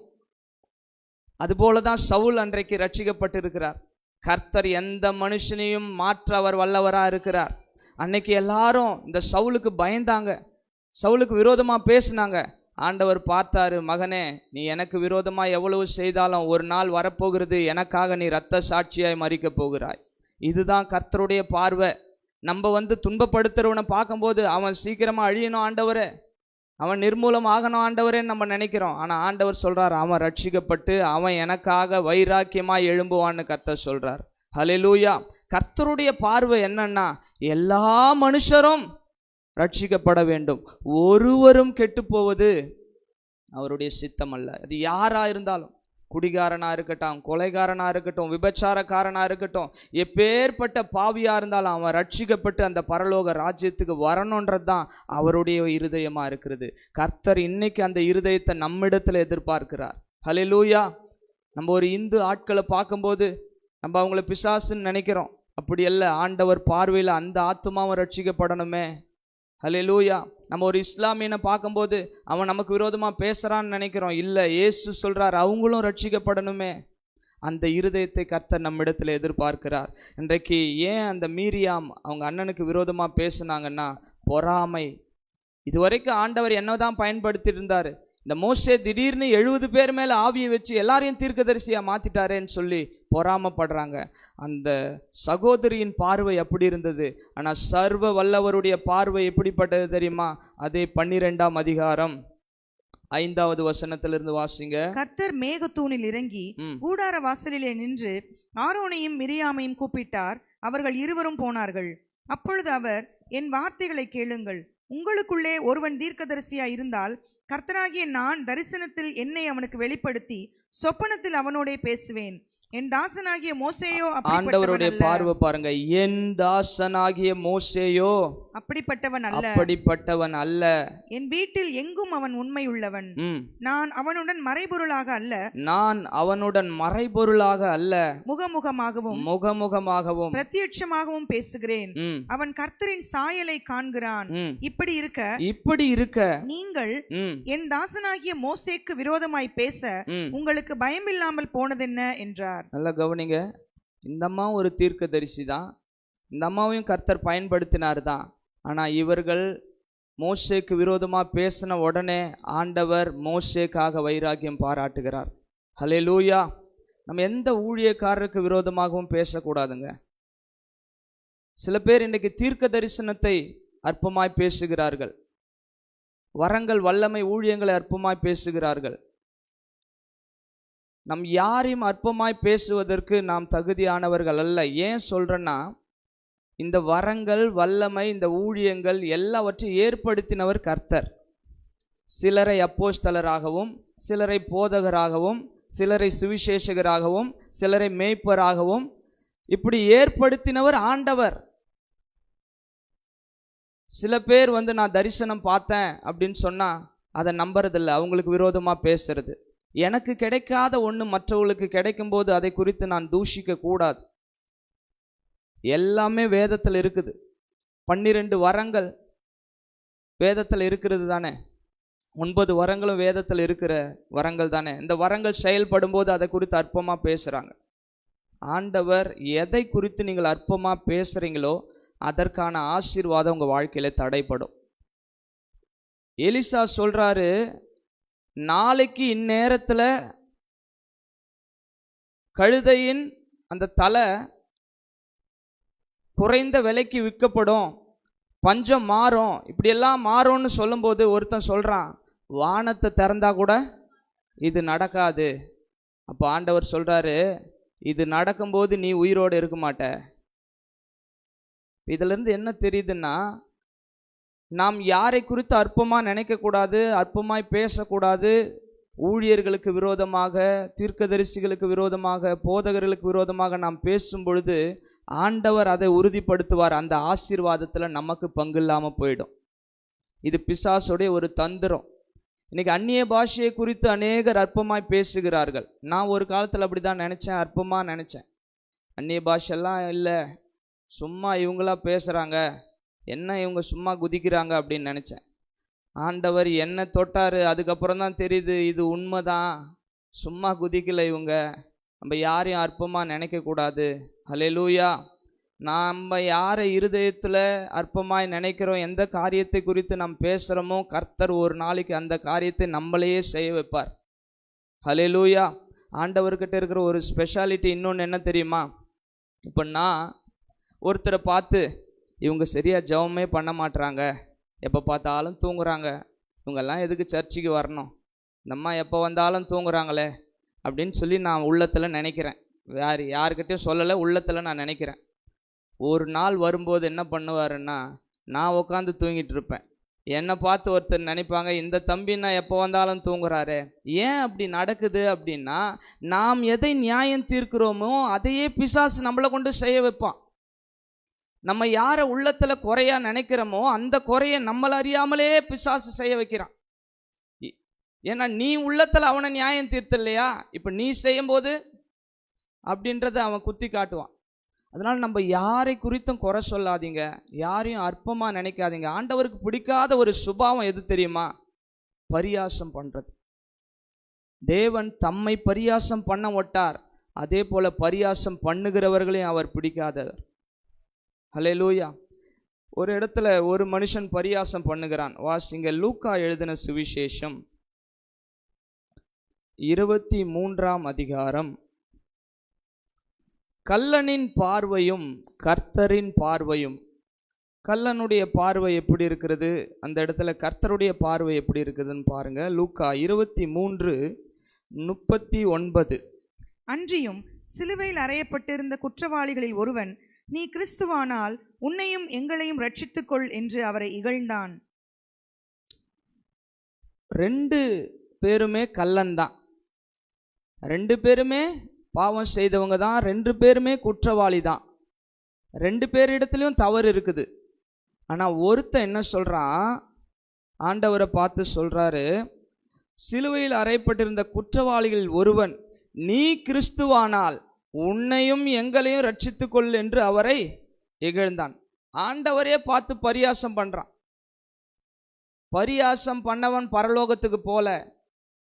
அதுபோலதான் சவுல் அன்றைக்கு ரட்சிக்கப்பட்டு இருக்கிறார். கர்த்தர் எந்த மனுஷனையும் மாற்ற அவர் வல்லவரா இருக்கிறார். அன்னைக்கு எல்லாரும் இந்த சவுலுக்கு பயந்தாங்க, சவுலுக்கு விரோதமா பேசினாங்க. ஆண்டவர் பார்த்தாரு, மகனே, நீ எனக்கு விரோதமா எவ்வளவு செய்தாலும் ஒரு நாள் வரப்போகிறது, எனக்காக நீ இரத்த சாட்சியாய் மரிக்க போகிறாய். இதுதான் கர்த்தருடைய பார்வை. நம்ம துன்பப்படுத்துறவனை பார்க்கும்போது அவன் சீக்கிரமா அழியணும் ஆண்டவரே, அவன் நிர்மூலம் ஆகணும் ஆண்டவரேன்னு நம்ம நினைக்கிறோம். ஆனா ஆண்டவர் சொல்றார், அவன் ரட்சிக்கப்பட்டு அவன் எனக்காக வைராக்கியமா எழும்புவான்னு கர்த்தர் சொல்றார். ஹல்லேலூயா. கர்த்தருடைய பார்வை என்னன்னா, எல்லா மனுஷரும் ரட்சிக்கப்பட வேண்டும், ஒருவரும் கெட்டு போவது அவருடைய சித்தம் அல்ல. அது யாரா இருந்தாலும், குடிகாரனா இருக்கட்டும், கொலைகாரனா இருக்கட்டும், விபச்சாரக்காரனா இருக்கட்டும், எப்பேற்பட்ட பாவியா இருந்தாலும் அவன் ரட்சிக்கப்பட்டு அந்த பரலோக ராஜ்யத்துக்கு வரணுன்றது தான் அவருடைய இருதயமா இருக்கிறது. கர்த்தர் இன்னைக்கு அந்த இருதயத்தை நம்மிடத்துல எதிர்பார்க்கிறார். ஹல்லேலூயா. நம்ம ஒரு இந்து ஆட்களை பார்க்கும்போது நம்ம அவங்கள பிசாசுன்னு நினைக்கிறோம். அப்படி அல்ல. ஆண்டவர் பார்வையில் அந்த ஆத்துமாவை ரட்சிக்கப்படணுமே. ஹல்லேலூயா. நம்ம ஒரு இஸ்லாமியனை பார்க்கும்போது அவன் நமக்கு விரோதமா பேசுறான்னு நினைக்கிறோம். இல்லை, இயேசு சொல்றார் அவங்களும் ரட்சிக்கப்படணுமே. அந்த இருதயத்தை கர்த்தர் நம்மிடத்தில் எதிர்பார்க்கிறார். இன்றைக்கு ஏன் அந்த மீரியாம் அவங்க அண்ணனுக்கு விரோதமா பேசுனாங்கன்னா பொறாமை. இதுவரைக்கும் ஆண்டவர் என்னதான் பயன்படுத்தி இருந்தாரு, இந்த மோசே திடீர்னு 70 பேர் மேல ஆவியை வச்சு எல்லாரையும் தீர்க்கதரிசியா மாத்திட்டாரேன்னு சொல்லி பொறாமப்படுறாங்க. அந்த சகோதரியின் பார்வை அப்படி இருந்தது. ஆனா சர்வ வல்லவருடைய பார்வை எப்படிப்பட்டது தெரியுமா? அதே 12ஆம் அதிகாரம் 5வது வசனத்திலிருந்து வாசிங்க. கர்த்தர் மேகத்தூணில் இறங்கி கூடார வாசலிலே நின்று ஆரோனையும் மிரியாமையும் கூப்பிட்டார். அவர்கள் இருவரும் போனார்கள். அப்பொழுது அவர், என் வார்த்தைகளை கேளுங்கள். உங்களுக்குள்ளே ஒருவன் தீர்க்கதரிசியா இருந்தால் கர்த்தராகிய நான் தரிசனத்தில் என்னை அவனுக்கு வெளிப்படுத்தி சொப்பனத்தில் அவனோடே பேசுவேன். என் தாசனாகிய மோசேயோ ஆண்டவருடைய பார்வை பாருங்க. என் தாசனாகிய மோசேயோ அப்படிப்பட்டவன் அல்ல. என் வீட்டில் எங்கும் அவன் உண்மை உள்ளவன். நான் அவனுடன் மறைபொருளாக அல்ல முகமுகமாகவும் பிரத்யட்சமாகவும் பேசுகிறேன். அவன் கர்த்தரின் சாயலை காண்கிறான். இப்படி இருக்க நீங்கள் என் தாசனாகிய மோசேக்கு விரோதமாய் பேச உங்களுக்கு பயமில்லாமல் போனதென்ன என்றார். நல்லா கவனிங்க. இந்த அம்மா ஒரு தீர்க்கதரிசி தான். இந்த அம்மாவையும் கர்த்தர் பயன்படுத்தினார் தான். ஆனா இவர்கள் மோசேக்கு விரோதமா பேசின உடனே ஆண்டவர் மோசேக்காக வைராக்கியம் பாராட்டுகிறார். ஹல்லேலூயா. நம்ம எந்த ஊழியக்காரருக்கு விரோதமாகவும் பேசக்கூடாதுங்க. சில பேர் இன்னைக்கு தீர்க்க தரிசனத்தை அற்பமாய் பேசுகிறார்கள். வரங்கள் வல்லமை ஊழியங்களை அற்பமாய் பேசுகிறார்கள். நம் யாரையும் அற்பமாய் பேசுவதற்கு நாம் தகுதியானவர்கள் அல்ல. ஏன் சொல்றேன்னா, இந்த வரங்கள் வல்லமை இந்த ஊழியங்கள் எல்லாவற்றையும் ஏற்படுத்தினவர் கர்த்தர். சிலரை அப்போஸ்தலராகவும் சிலரை போதகராகவும் சிலரை சுவிசேஷகராகவும் சிலரை மேய்ப்பராகவும் இப்படி ஏற்படுத்தினவர் ஆண்டவர். சில பேர் நான் தரிசனம் பார்த்தேன் அப்படின்னு சொன்னா அதை நம்புறதில்லை. அவங்களுக்கு விரோதமா பேசுறது. எனக்கு கிடைக்காத ஒன்று மற்றவர்களுக்கு கிடைக்கும் போது அதை குறித்து நான் தூஷிக்க கூடாது. எல்லாமே வேதத்தில் இருக்குது. 12 வரங்கள் வேதத்தில் இருக்கிறது தானே. 9 வரங்களும் வேதத்தில் இருக்கிற வரங்கள் தானே. இந்த வரங்கள் செயல்படும் போது அதை குறித்து அற்பமாக பேசுகிறாங்க. ஆண்டவர் எதை குறித்து நீங்கள் அற்பமாக பேசுகிறீங்களோ அதற்கான ஆசீர்வாதம் உங்கள் வாழ்க்கையில் தடைப்படும். எலிசா சொல்கிறாரு, நாளைக்கு இந்நேரத்தில் கழுதையின் அந்த தலை குறைந்த விலைக்கு விற்கப்படும், பஞ்சம் மாறும், இப்படியெல்லாம் மாறும்னு சொல்லும்போது ஒருத்தன் சொல்கிறான், வானத்தை திறந்தா கூட இது நடக்காது. அப்போ ஆண்டவர் சொல்கிறாரு, இது நடக்கும்போது நீ உயிரோடு இருக்க மாட்ட. இதிலிருந்து என்ன தெரியுதுன்னா, நாம் யாரை குறித்து அற்பமாக நினைக்கக்கூடாது, அற்பமாய் பேசக்கூடாது. ஊழியர்களுக்கு விரோதமாக, தீர்க்கதரிசிகளுக்கு விரோதமாக, போதகர்களுக்கு விரோதமாக நாம் பேசும் பொழுது ஆண்டவர் அதை உறுதிப்படுத்துவார். அந்த ஆசீர்வாதத்தில் நமக்கு பங்கு இல்லாமல் போயிடும். இது பிசாசுடைய ஒரு தந்திரம். இன்னைக்கு அந்நிய பாஷையை குறித்து அநேகர் அற்பமாய் பேசுகிறார்கள். நான் ஒரு காலத்தில் அப்படி தான் நினச்சேன், அற்பமாக நினச்சேன். அந்நிய பாஷெல்லாம் இல்லை, சும்மா இவங்களா பேசுகிறாங்க, என்ன இவங்க சும்மா குதிக்கிறாங்க அப்படின்னு நினச்சேன். ஆண்டவர் என்ன தொட்டார். அதுக்கப்புறம் தான் தெரியுது இது உண்மைதான், சும்மா குதிக்கலை இவங்க. நம்ம யாரையும் அற்பமாக நினைக்கக்கூடாது. ஹல்லேலூயா. நம்ம யாரை இருதயத்தில் அற்பமாய் நினைக்கிறோம், எந்த காரியத்தை குறித்து நாம் பேசுகிறோமோ கர்த்தர் ஒரு நாளைக்கு அந்த காரியத்தை நம்மளையே செய்ய வைப்பார். ஹல்லேலூயா. ஆண்டவர்கிட்ட இருக்கிற ஒரு ஸ்பெஷாலிட்டி இன்னொன்று என்ன தெரியுமா? இப்போ நான் ஒருத்தரை பார்த்து, இவங்க சரியாக ஜெபமே பண்ண மாட்டுறாங்க, எப்போ பார்த்தாலும் தூங்குறாங்க, இவங்கெல்லாம் எதுக்கு சர்ச்சுக்கு வரணும், இந்தம்மா எப்போ வந்தாலும் தூங்குறாங்களே அப்படின்னு சொல்லி நான் உள்ளத்தில் நினைக்கிறேன். யாருக்கிட்டையும் சொல்லலை, உள்ளத்தில் நான் நினைக்கிறேன். ஒரு நாள் வரும்போது என்ன பண்ணுவாருன்னா, நான் உட்காந்து தூங்கிட்டு இருப்பேன். என்னை பார்த்து ஒருத்தர் நினைப்பாங்க, இந்த தம்பின்னா எப்போ வந்தாலும் தூங்குறாரு. ஏன் அப்படி நடக்குது அப்படின்னா, நாம் எதை நியாயம் தீர்க்கிறோமோ அதையே பிசாசு நம்மளை கொண்டு செய்ய வைப்பான். நம்ம யாரை உள்ளத்தில் குறையா நினைக்கிறோமோ அந்த குறைய நம்மளை அறியாமலே பிசாசு செய்ய வைக்கிறான். ஏன்னா நீ உள்ளத்தில் அவனை நியாயம் தீர்த்த இல்லையா, இப்போ நீ செய்யும்போது அப்படின்றத அவன் குத்தி காட்டுவான். அதனால் நம்ம யாரை குறித்தும் குறை சொல்லாதீங்க, யாரையும் அற்பமாக நினைக்காதீங்க. ஆண்டவருக்கு பிடிக்காத ஒரு சுபாவம் எது தெரியுமா? பரியாசம் பண்ணுறது. தேவன் தம்மை பரியாசம் பண்ண ஒட்டார், அதே போல பரியாசம் பண்ணுகிறவர்களையும் அவர் பிடிக்காதவர். ஹல்லேலூயா. ஒரு இடத்துல ஒரு மனுஷன் பரியாசம் பண்ணுகிறான். வாசிங்க, லூக்கா எழுதின சுவிசேஷம் 23ஆம் அதிகாரம். கல்லனின் பார்வையும் கர்த்தரின் பார்வையும். கல்லனுடைய பார்வை எப்படி இருக்கிறது, அந்த இடத்துல கர்த்தருடைய பார்வை எப்படி இருக்குதுன்னு பாருங்க. லூக்கா 23:39. அன்றியும் சிலுவையில் அறையப்பட்டிருந்த குற்றவாளிகளில் ஒருவன், நீ கிறிஸ்துவானால் உன்னையும் எங்களையும் ரட்சித்துக்கொள் என்று அவரை இகழ்ந்தான். 2 பேருமே கல்லன் தான். 2 பேருமே பாவம் செய்தவங்க தான். 2 பேருமே குற்றவாளி தான். 2 பேரிடத்துலையும் தவறு இருக்குது. ஆனால் ஒருத்தன் என்ன சொல்கிறான், ஆண்டவரை பார்த்து சொல்கிறாரு, சிலுவையில் அறையப்பட்டிருந்த குற்றவாளிகளில் ஒருவன், நீ கிறிஸ்துவானால் உன்னையும் எங்களையும் ரட்சித்துக்கொள் என்று அவரை இகழ்ந்தான். ஆண்டவரே பார்த்து பரியாசம் பண்ணுறான். பரியாசம் பண்ணவன் பரலோகத்துக்கு போல,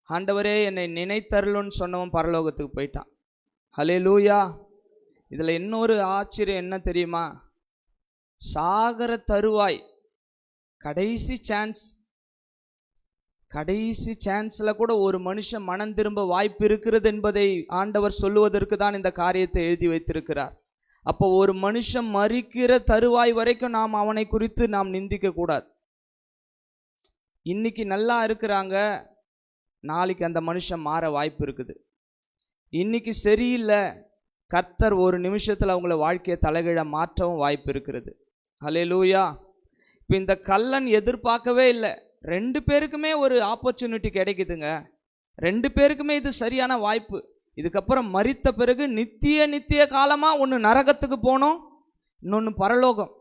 ஆண்டவரே என்னை நினைத்தருளுன்னு சொன்னவன் பரலோகத்துக்கு போயிட்டான். ஹல்லேலூயா. இதில் இன்னொரு ஆச்சரியம் என்ன தெரியுமா, சாகர தருவாய், கடைசி சான்ஸில் கூட ஒரு மனுஷன் மனம் திரும்ப வாய்ப்பு இருக்கிறது என்பதை ஆண்டவர் சொல்லுவதற்கு தான் இந்த காரியத்தை எழுதி வைத்திருக்கிறார். அப்போ ஒரு மனுஷன் மரிக்கிற தருவாய் வரைக்கும் நாம் அவனை குறித்து நாம் நிந்திக்க கூடாது. இன்னைக்கு நல்லா இருக்கிறாங்க, நாளைக்கு அந்த மனுஷன் மாற வாய்ப்பு இருக்குது. இன்னைக்கு சரியில்லை, கர்த்தர் ஒரு நிமிஷத்தில் அவங்கள வாழ்க்கையை தலைகீழ மாற்றவும் வாய்ப்பு இருக்கிறது. ஹல்லேலூயா. இப்போ இந்த கல்லன் எதிர்பார்க்கவே இல்லை. 2 பேருக்குமே ஒரு ஆப்பர்ச்சுனிட்டி கிடைக்குதுங்க. 2 பேருக்குமே இது சரியான வாய்ப்பு. இதுக்கப்புறம் மரித்த பிறகு நித்திய காலமாக ஒன்று நரகத்துக்கு போனோம், இன்னொன்று பரலோகம்.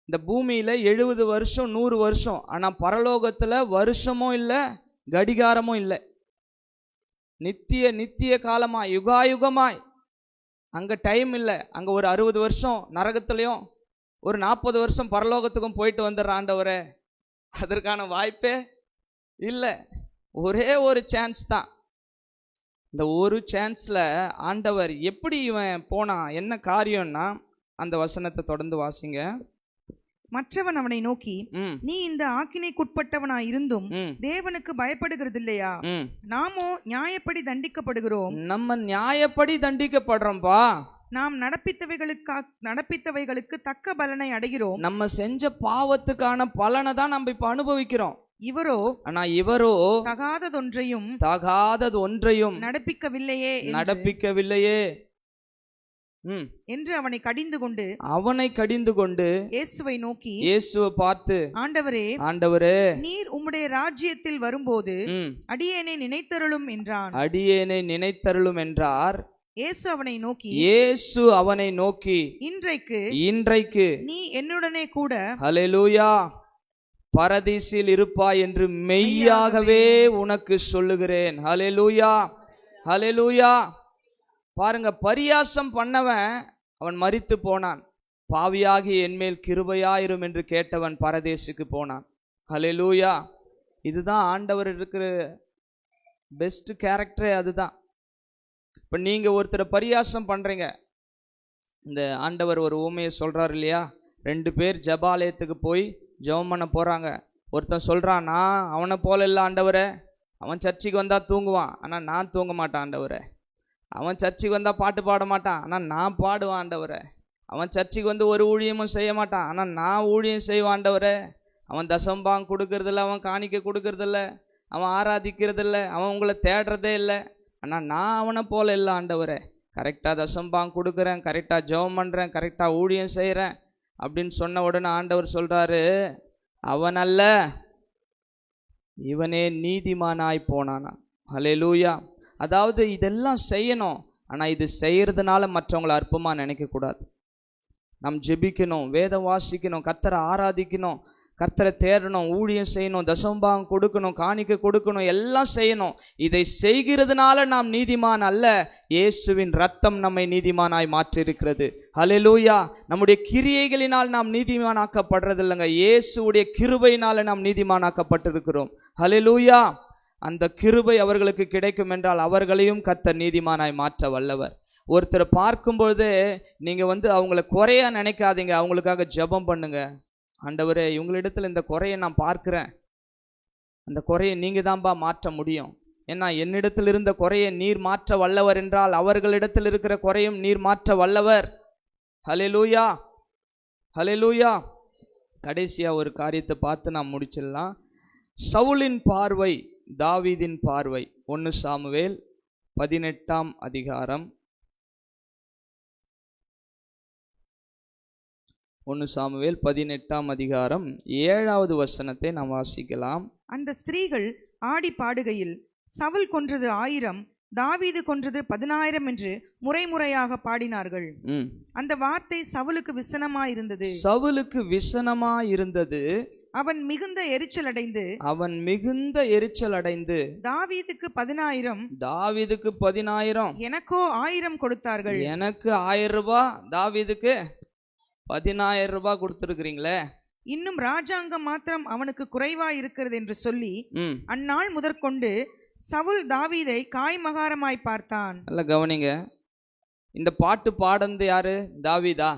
இந்த பூமியில் 70 வருஷம் 100 வருஷம், ஆனால் பரலோகத்தில் வருஷமும் இல்லை கடிகாரமும் இல்லை. நித்திய காலமாய் யுகாயுகமாய். அங்கே டைம் இல்லை. அங்கே ஒரு 60 வருஷம் நரகத்துலேயும் ஒரு 40 வருஷம் பரலோகத்துக்கும் போயிட்டு வந்துடுற ஆண்டவரே, அதற்கான வாய்ப்பே இல்லை. ஒரே ஒரு சான்ஸ் தான். இந்த ஒரு சான்ஸில் ஆண்டவர் எப்படி இவன் போனான், என்ன காரியம்னா அந்த வசனத்தை தொடர்ந்து வாசிங்க. மற்றவன் அவனை நோக்கி, நீ இந்த ஆக்கினைக்குட்பட்டவனா இருந்தும் தேவனுக்கு பயப்படுகிறது இல்லையா? நாமோ நியாயப்படி தண்டிக்கப்படுகிறோம். நம்ம நியாயப்படி தண்டிக்கப்படுறோம்பா. நாம் நடப்பித்தவைகளுக்கு தக்க பலனை அடைகிறோம். நம்ம செஞ்ச பாவத்துக்கான பலனை தான் நம்ம இப்ப அனுபவிக்கிறோம். இவரோ தகாதது ஒன்றையும் நடப்பிக்கவில்லையே என்று அவனை கடிந்து கொண்டு இயேசுவை பார்த்து, ஆண்டவரே நீர் உம்முடைய ராஜ்யத்தில் வரும்போது அடியேனை நினைத்தருளும் என்றார். இயேசு அவனை நோக்கி இன்றைக்கு நீ என்னுடனே கூட ஹல்லேலூயா பரதீசில் இருப்பாய் என்று மெய்யாகவே உனக்கு சொல்லுகிறேன். ஹல்லேலூயா ஹல்லேலூயா. பாருங்க, பரியாசம் பண்ணவன் அவன் மரித்து போனான். பாவியாகி என்மேல் கிருபையாயிரும் என்று கேட்டவன் பரதேசுக்கு போனான். ஹல்லேலூயா. இதுதான் ஆண்டவர் இருக்கிற பெஸ்ட் கேரக்டரே அதுதான். இப்போ நீங்கள் ஒருத்தரை பரியாசம் பண்ணுறீங்க. இந்த ஆண்டவர் ஒரு ஊமையை சொல்கிறார் இல்லையா, 2 பேர் ஜபாலயத்துக்கு போய் ஜெபம் பண்ண போகிறாங்க. ஒருத்தன் சொல்கிறான், நான் அவனை போல இல்லை ஆண்டவரே, அவன் சர்ச்சுக்கு வந்தால் தூங்குவான், ஆனால் நான் தூங்க மாட்டான் ஆண்டவரே. அவன் சர்ச்சுக்கு வந்தால் பாட்டு பாட மாட்டான், ஆனால் நான் பாடுவான் ஆண்டவரே. அவன் சர்ச்சுக்கு வந்து ஒரு ஊழியமும் செய்ய மாட்டான், ஆனால் நான் ஊழியம் செய்வான் ஆண்டவரே. அவன் தசம்பாங்க கொடுக்கறதில்ல, அவன் காணிக்க கொடுக்கறதில்ல, அவன் ஆராதிக்கிறதில்ல, அவன் உங்களை தேடுறதே இல்லை, ஆனால் நான் அவனை போல இல்லை ஆண்டவரே. கரெக்டாக தசம்பாங்க கொடுக்குறேன், கரெக்டாக ஜெபம் பண்ணுறேன், கரெக்டாக ஊழியம் செய்கிறேன் அப்படின்னு சொன்ன உடனே ஆண்டவர் சொல்கிறாரு, அவன் அல்ல, இவனே நீதிமானாய் போனானா. ஹல்லேலூயா. அதாவது இதெல்லாம் செய்யணும், ஆனால் இது செய்கிறதுனால மற்றவங்களை அற்பமாக நினைக்கக்கூடாது. நாம் ஜெபிக்கணும், வேதம் வாசிக்கணும், கர்த்தரை ஆராதிக்கணும், கர்த்தரை தேடணும், ஊழியம் செய்யணும், தசம்பாகம் கொடுக்கணும், காணிக்க கொடுக்கணும், எல்லாம் செய்யணும். இதை செய்கிறதுனால நாம் நீதிமான் அல்ல, இயேசுவின் ரத்தம் நம்மை நீதிமானாய் மாற்றிருக்கிறது. ஹல்லேலூயா. நம்முடைய கிரியைகளினால் நாம் நீதிமானாக்கப்படுறது இல்லைங்க, இயேசுடைய கிருபையினால நாம் நீதிமானாக்கப்பட்டிருக்கிறோம். ஹல்லேலூயா. அந்த கிருபை அவர்களுக்கு கிடைக்கும் என்றால் அவர்களையும் கர்த்தர் நீதிமானாய் மாற்ற வல்லவர். ஒருத்தரை பார்க்கும்பொழுது நீங்கள் அவங்கள குறையா நினைக்காதீங்க, அவங்களுக்காக ஜெபம் பண்ணுங்க. ஆண்டவரே, இவங்களிடத்தில் இந்த குறையை நான் பார்க்கிறேன், அந்த குறையை நீங்கள் தான்பா மாற்ற முடியும். ஏன்னா என்னிடத்தில் இருந்த குறையை நீர் மாற்ற வல்லவர் என்றால் அவர்களிடத்தில் இருக்கிற குறையும் நீர் மாற்ற வல்லவர். ஹல்லேலூயா, ஹல்லேலூயா. கடைசியா ஒரு காரியத்தை பார்த்து நாம் முடிச்சிடலாம். சவுலின் பார்வை, தாவீதின் பார்வை. 1 சாமுவேல் 18ஆம் அதிகாரம் 1 சாமுவேல் 18ஆம் அதிகாரம் 7வது வசனத்தை நாம் வாசிக்கலாம். அந்த ஸ்திரீகள் ஆடி பாடுகையில் சவுல் கொன்றது 1000, தாவீது கொன்றது 10000 என்று முறைமுறையாக பாடினார்கள். அந்த வார்த்தை சவுலுக்கு விசனமாயிருந்தது. சவுலுக்கு விசனமாயிருந்தது. அவன் மிகுந்த எரிச்சல் அடைந்து தாவீதுக்கு 10000, தாவீதுக்கு 10000, எனக்கோ 1000 கொடுத்தார்கள். எனக்கு 1000 ரூபாய், தாவீதுக்கு 10000 ரூபாய் கொடுத்திருக்கிறீங்களே, இன்னும் ராஜாங்கம் மாத்திரம் அவனுக்கு குறைவா இருக்கிறது என்று சொல்லி அந்நாள் முதற்கொண்டு சவுல் தாவீதை காய்மகாரமாய் பார்த்தான். நல்ல கவனிங்க, இந்த பாட்டு பாடந்து யாரு? தாவீதா.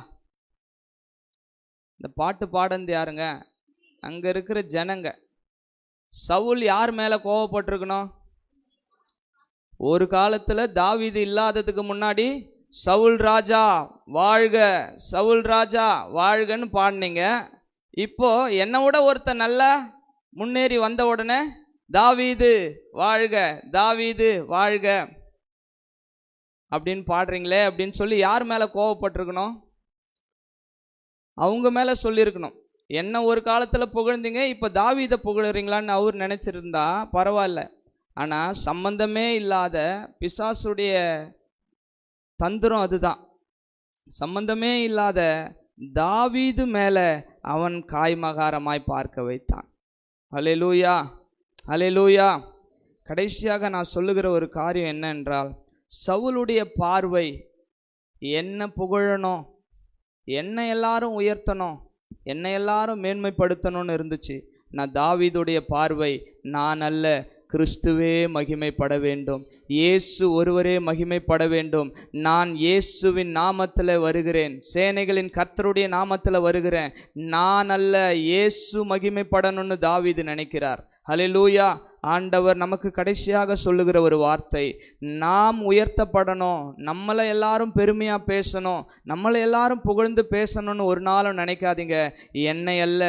இந்த பாட்டு பாடந்து யாருங்க? அங்க இருக்கிற ஜனங்க. சவுல் யார் மேல கோவப்பட்டிருக்கணும்? ஒரு காலத்துல தாவீது இல்லாததுக்கு முன்னாடி சவுல் ராஜா வாழ்க, சவுல் ராஜா வாழ்கன்னு பாடினீங்க. இப்போ என்னை விட ஒருத்தன் நல்லா முன்னேறி வந்த உடனே தாவீது வாழ்க, தாவீது வாழ்க அப்படின்னு பாடுறீங்களே அப்படின்னு சொல்லி யார் மேல கோவப்பட்டிருக்கணும்? அவங்க மேல சொல்லியிருக்கணும். என்ன ஒரு காலத்துல புகழ்ந்தீங்க, இப்ப தாவீதை புகழுறீங்களான்னு அவர் நினைச்சிருந்தா பரவாயில்ல. ஆனா சம்பந்தமே இல்லாத பிசாசுடைய தந்திரம் அதுதான். சம்பந்தமே இல்லாத தாவீது மேல அவன் காய்மகாரமாய் பார்க்க வைத்தான். அல்லேலூயா, அல்லேலூயா. கடைசியாக நான் சொல்லுகிற ஒரு காரியம் என்ன என்றால், சவுலுடைய பார்வை என்ன புகழணும், என்ன எல்லாரும் உயர்த்தணும், என்னை எல்லாரும் மேன்மைப்படுத்தணும்னு இருந்துச்சு. நான் தாவீதுடைய பார்வை, நான் அல்ல, கிறிஸ்துவே மகிமைப்பட வேண்டும், இயேசு ஒருவரே மகிமைப்பட வேண்டும். நான் இயேசுவின் நாமத்தில் வருகிறேன், சேனைகளின் கர்த்தருடைய நாமத்தில் வருகிறேன், நான் அல்ல, இயேசு மகிமைப்படணும்னு தாவீது நினைக்கிறார். ஹல்லேலூயா. ஆண்டவர் நமக்கு கடைசியாக சொல்லுகிற ஒரு வார்த்தை, நாம் உயர்த்தப்படணும், நம்மளை எல்லாரும் பெருமையா பேசணும், நம்மளை எல்லாரும் புகழ்ந்து பேசணும்னு ஒரு நாளும் நினைக்காதீங்க. என்னை அல்ல,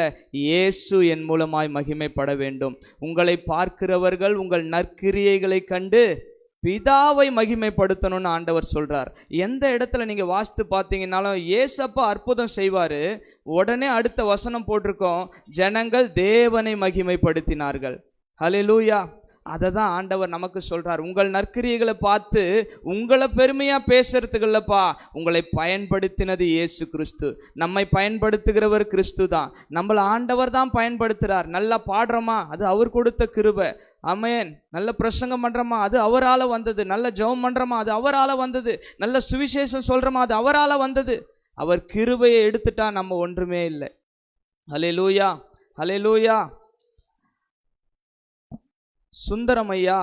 இயேசு என் மூலமாய் மகிமைப்பட வேண்டும். உங்களை பார்க்கிறவர்கள் உங்கள் நற்கிரியைகளை கண்டு பிதாவை மகிமைப்படுத்தணும்னு ஆண்டவர் சொல்றார். எந்த இடத்துல நீங்க வாசித்து பார்த்தீங்கன்னாலும் ஏசப்பா அற்புதம் செய்வாரு, உடனே அடுத்த வசனம் போட்டிருக்கோம், ஜனங்கள் தேவனை மகிமைப்படுத்தினார்கள். ஹல்லேலூயா. அதை தான் ஆண்டவர் நமக்கு சொல்றார். உங்கள் நற்கிரியைகளை பார்த்து உங்களை பெருமையா பேசுறதுக்கு இல்லப்பா, உங்களை பயன்படுத்தினது இயேசு கிறிஸ்து. நம்மை பயன்படுத்துகிறவர் கிறிஸ்து தான். நம்மளை ஆண்டவர் தான் பயன்படுத்துறார். நல்லா பாடுறோமா, அது அவர் கொடுத்த கிருபை. ஆமென். நல்ல பிரசங்கம் பண்றோமா, அது அவரால் வந்தது. நல்ல ஜெபம் பண்றோமா, அது அவரால் வந்தது. நல்ல சுவிசேஷம் சொல்றோமா, அது அவரால் வந்தது. அவர் கிருபையை எடுத்துட்டா நம்ம ஒன்றுமே இல்லை. ஹல்லேலூயா, ஹல்லேலூயா. சுந்தரமையா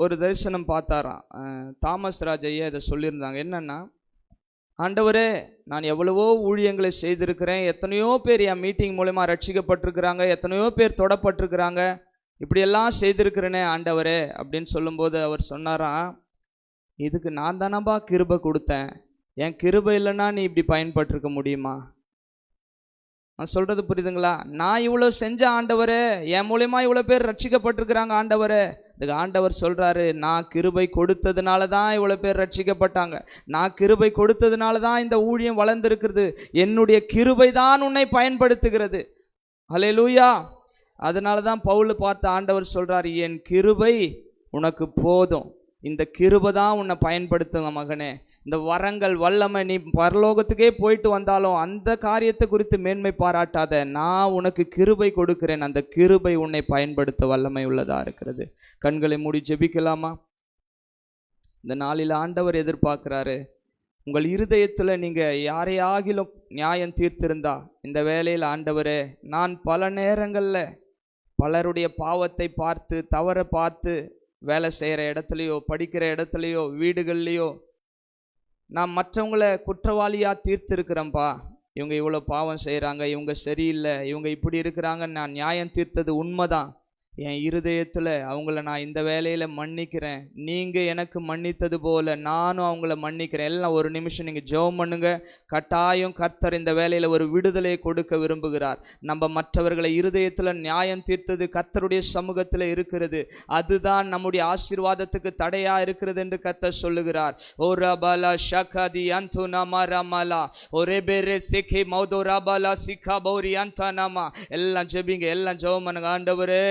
ஒரு தரிசனம் பார்த்தாராம். தாமஸ் ராஜ் ஐயா இதை சொல்லியிருந்தாங்க. என்னன்னா, ஆண்டவரே, நான் எவ்வளவோ ஊழியங்களை செய்திருக்கிறேன், எத்தனையோ பேர் என் மீட்டிங் மூலமா ரட்சிக்கப்பட்டிருக்கிறாங்க, எத்தனையோ பேர் தொடப்பட்டிருக்கிறாங்க, இப்படியெல்லாம் செய்திருக்கிறேனே ஆண்டவரே அப்படின்னு சொல்லும்போது அவர் சொன்னாராம், இதுக்கு நான் தானப்பா கிருபை கொடுத்தேன், என் கிருபை இல்லைன்னா நீ இப்படி பயன்பட்டிருக்க முடியுமா? நான் சொல்றது புரியுதுங்களா? நான் இவ்வளோ செஞ்ச ஆண்டவரே, என் மூலமா இவ்வளோ பேர் ரட்சிக்கப்பட்டிருக்கிறாங்க ஆண்டவரே. இதுக்கு ஆண்டவர் சொல்றாரு, நான் கிருபை கொடுத்ததுனால தான் இவ்வளோ பேர் ரட்சிக்கப்பட்டாங்க, நான் கிருபை கொடுத்ததுனால தான் இந்த ஊழியம் வளர்ந்துருக்கிறது, என்னுடைய கிருபை தான் உன்னை பயன்படுத்துகிறது. ஹல்லேலூயா. அதனால தான் பவுல் பார்த்து ஆண்டவர் சொல்றாரு, என் கிருபை உனக்கு போதும், இந்த கிருபை தான் உன்னை பயன்படுத்துங்க மகனே. இந்த வரங்கள் வல்லமை, நீ பரலோகத்துக்கே போயிட்டு வந்தாலும் அந்த காரியத்தை குறித்து மேன்மை பாராட்டாத, நான் உனக்கு கிருபை கொடுக்கிறேன், அந்த கிருபை உன்னை பயன்படுத்த வல்லமை உள்ளதா இருக்கிறது. கண்களை மூடி ஜெபிக்கலாமா? இந்த நாளில் ஆண்டவர் எதிர்பார்க்கிறாரு, உங்கள் இருதயத்தில் நீங்க யாரையாகிலும் நியாயம் தீர்த்திருந்தா இந்த வேளையில், ஆண்டவரே, நான் பல நேரங்களில் பலருடைய பாவத்தை பார்த்து, தவற பார்த்து, வேலை செய்கிற இடத்துலையோ, படிக்கிற இடத்துலையோ, வீடுகள்லையோ நான் மற்றவங்களை குற்றவாளியாக தீர்த்திருக்கிறேன்ப்பா. இவங்க இவ்வளோ பாவம் செய்கிறாங்க, இவங்க சரியில்லை, இவங்க இப்படி இருக்கிறாங்கன்னு நான் நியாயம் தீர்த்தது உண்மைதான். என் இருதயத்தில் அவங்கள நான் இந்த வேலையில் மன்னிக்கிறேன், நீங்கள் எனக்கு மன்னித்தது போல நானும் அவங்கள மன்னிக்கிறேன். எல்லாம் ஒரு நிமிஷம் நீங்கள் ஜெபம் பண்ணுங்க. கட்டாயம் கர்த்தர் இந்த வேலையில் ஒரு விடுதலையை கொடுக்க விரும்புகிறார். நம்ம மற்றவர்களை இருதயத்தில் நியாயம் தீர்த்தது கர்த்தருடைய சமூகத்தில் இருக்கிறது. அதுதான் நம்முடைய ஆசீர்வாதத்துக்கு தடையா இருக்கிறது என்று கர்த்தர் சொல்லுகிறார். ஓ ரபாலா ஷகதி அந்துனமா ரமலா ஒரே பேரே சிக்கி மௌதோ ரபாலா சிக்கா பௌரி அந்தனமா. எல்லாம் ஜெபிங்க, எல்லாம் ஜெபம் பண்ணுங்க. ஆண்டவரே,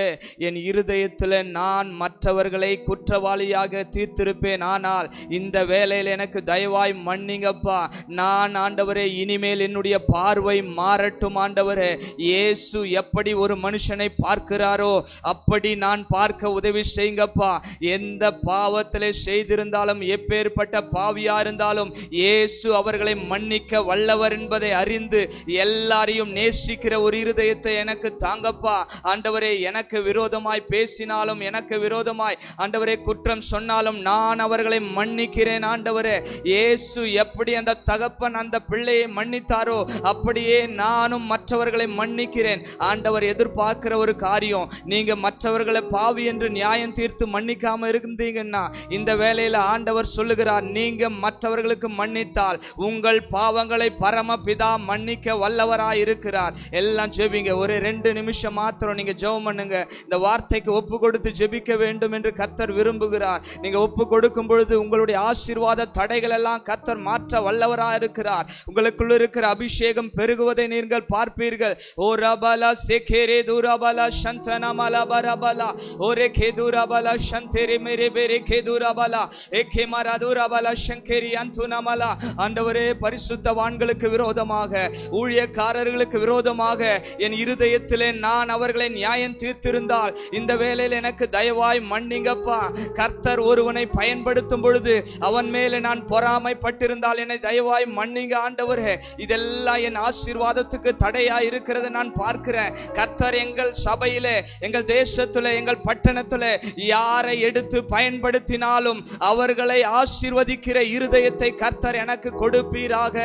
என் இருதயத்தில் நான் மற்றவர்களை குற்றவாளியாக தீர்த்திருப்பேன், ஆனால் இந்த வேளையில் எனக்கு தயவாய் மன்னிங்கப்பா. நான் ஆண்டவரே இனிமேல் என்னுடைய பார்வை மாறட்டும் ஆண்டவரே. இயேசு எப்படி ஒரு மனுஷனை பார்க்கிறாரோ அப்படி நான் பார்க்க உதவி செய்யுங்கப்பா. எந்த பாவத்திலே செய்திருந்தாலும், எப்பேற்பட்ட பாவியா இருந்தாலும், இயேசு அவர்களை மன்னிக்க வல்லவர் என்பதை அறிந்து எல்லாரையும் நேசிக்கிற ஒரு இருதயத்தை எனக்கு தாங்கப்பா. ஆண்டவரே, எனக்கு விரோதமாய் பேசினாலும், எனக்கு விரோதமாய் ஆண்டவரே குற்றம் சொன்னாலும் நான் அவர்களை மன்னிக்கிறேன் ஆண்டவரே. இயேசு எப்படி அந்த தகப்பன் அந்த பிள்ளையை மன்னித்தாரோ அப்படியே நானும் மற்றவர்களை மன்னிக்கிறேன். ஆண்டவர் எதிர்பார்க்கிற ஒரு காரியம், நீங்க மற்றவர்களை பாவி என்று நியாயம் தீர்த்து மன்னிக்காம இருந்தீங்கன்னா இந்த வேளையில ஆண்டவர் சொல்லுகிறார், நீங்க மற்றவர்களுக்கு மன்னித்தால் உங்கள் பாவங்களை பரமபிதா மன்னிக்க வல்லவராய் இருக்கிறார். எல்லாம் ஜெபிங்க, ஒரு 2 நிமிஷம் மாத்திரம் நீங்க ஜெபம் பண்ணுங்க. இந்த வார்த்தைக்கு ஒப்பு கொடுத்து ஜெபிக்க வேண்டும் என்று கர்த்தர் விரும்புகிறார். நீங்க ஒப்பு கொடுக்கும் பொழுது உங்களுடைய ஆசீர்வாத தடைகள் எல்லாம் கர்த்தர் மாற்ற வல்லவராக இருக்கிறார். உங்களுக்குள்ள இருக்கிற அபிஷேகம் பெருகுவதை நீங்கள் பார்ப்பீர்கள். ஓ ரபாலா சேகேரே துராபாலா சந்தனமலா பரபாலா ஓரே கேதுராபாலா சந்தேரே மேரே பேரே கேதுராபாலா ஏகே மராதுராபாலா சங்கேரி அந்துனமலா. ஆண்டவரே, பரிசுத்தவான்களுக்கு விரோதமாக, ஊழியக்காரர்களுக்கு விரோதமாக என் இருதயத்திலே நான் அவர்களை நியாயம் தீர்த்திருந்தால் இந்த வேளையில் எனக்கு தயவாய் மன்னிங்கப்பா. கர்த்தர் ஒருவனை பயன்படுத்தும் பொழுது அவன் மேலே நான் பொறாமைப்பட்டிருந்தால் என்னை தயவாய் மன்னிங்க ஆண்டவரே. இதெல்லாம் என் ஆசீர்வாதத்துக்கு தடையா இருக்கிறது நான் பார்க்கிறேன். கர்த்தர் எங்கள் சபையிலே, எங்கள் தேசத்திலே, எங்கள் பட்டணத்திலே யாரை எடுத்து பயன்படுத்தினாலும் அவர்களை ஆசீர்வதிக்கிற இருதயத்தை கர்த்தர் எனக்கு கொடுப்பீராக.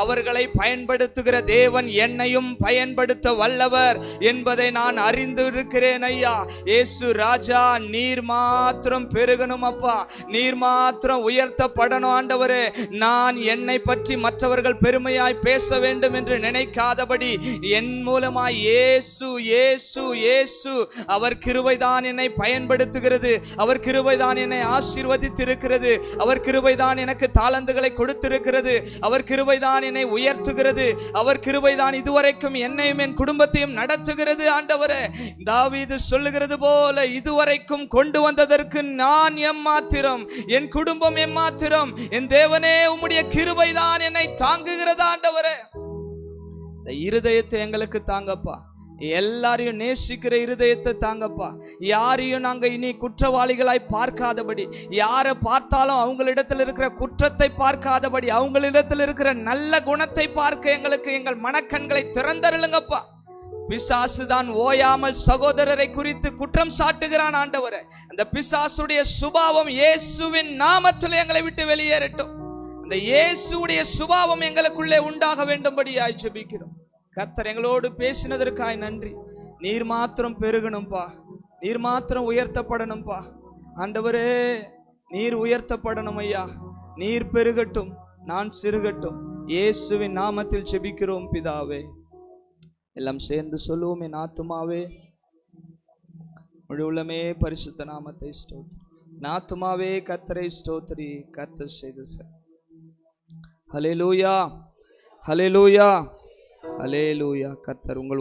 அவர்களை பயன்படுத்துகிற தேவன் என்னையும் பயன்படுத்த வல்லவர் என்பதை நான் அறிந்து இருக்கிறேன் ஐயா. இயேசு ராஜா, நீர் மாத்திரம் பெருகணும் அப்பா, நீர் மாத்திரம் உயர்த்தப்படணும் ஆண்டவரே. நான் என்னை பற்றி மற்றவர்கள் பெருமையாய் பேச வேண்டும் என்று நினைக்காதபடி என் மூலமாய் இயேசு இயேசு இயேசு அவர் கிருபைதான் என்னை பயன்படுத்துகிறது. அவர் கிருபைதான் என்னை ஆசீர்வதித்திருக்கிறது. அவர் கிருபைதான் எனக்கு தாளந்துகளை கொடுத்திருக்கிறது. அவர் கிருபைதான் என்னை உயர்த்துகிறது. அவர் கிருபைதான் இதுவரைக்கும் என்னையும் என் குடும்பத்தையும் நடத்துகிறது ஆண்டவரே. தாவீது சொல்லுகிறது போல, இதுவரைக்கும் கொண்டு வந்ததற்கு நான் எம்மாத்திரம், என் குடும்பம் எம்மாத்திரம், என் தேவனே உம்முடைய கிருபைதான் என்னை தாங்குகிறது ஆண்டவரே. இந்த இருதயத்தை எங்களுக்கு தாங்கப்பா. எல்லாரையும் நேசிக்கிற இருதயத்தை தாங்கப்பா. யாரையும் நாங்க இனி குற்றவாளிகளாய் பார்க்காதபடி, யாரை பார்த்தாலும் அவங்களிடத்தில் இருக்கிற குற்றத்தை பார்க்காதபடி, அவங்களிடத்தில் இருக்கிற நல்ல குணத்தை பார்க்க எங்களுக்கு எங்கள் மனக்கண்களை திறந்தருளுங்கப்பா. பிசாசு தான் ஓயாமல் சகோதரரை குறித்து குற்றம் சாட்டுகிறான் ஆண்டவரே. அந்த பிசாசுடைய சுபாவம் இயேசுவின் நாமத்தில் எங்களை விட்டு வெளியேறட்டும். அந்த இயேசுடைய சுபாவம் எங்களுக்குள்ளே உண்டாக வேண்டும்படியாய் ஜெபிக்கிறோம். கர்த்தர் எங்களோடு பேசினதற்காய் நன்றி. நீர் மாத்திரம் பெருகணும்பா, நீர் மாத்திரம் உயர்த்தப்படணும்பா ஆண்டவரே. நீர் உயர்த்தப்படணும் ஐயா. நீர் பெருகட்டும், நான் சிறுகட்டும். இயேசுவின் நாமத்தில் ஜெபிக்கிறோம் பிதாவே. எல்லாம் சேர்ந்து சொல்லுவோம், என் ஆத்துமாவே முழு உள்ளமே பரிசுத்த நாமத்தை ஸ்தோத்திரி. ஆத்துமாவே கர்த்தரை ஸ்தோத்திரி. கர்த்தர் செய்து சார். ஹல்லேலூயா, ஹல்லேலூயா, ஹல்லேலூயா. கர்த்தர் உங்கள்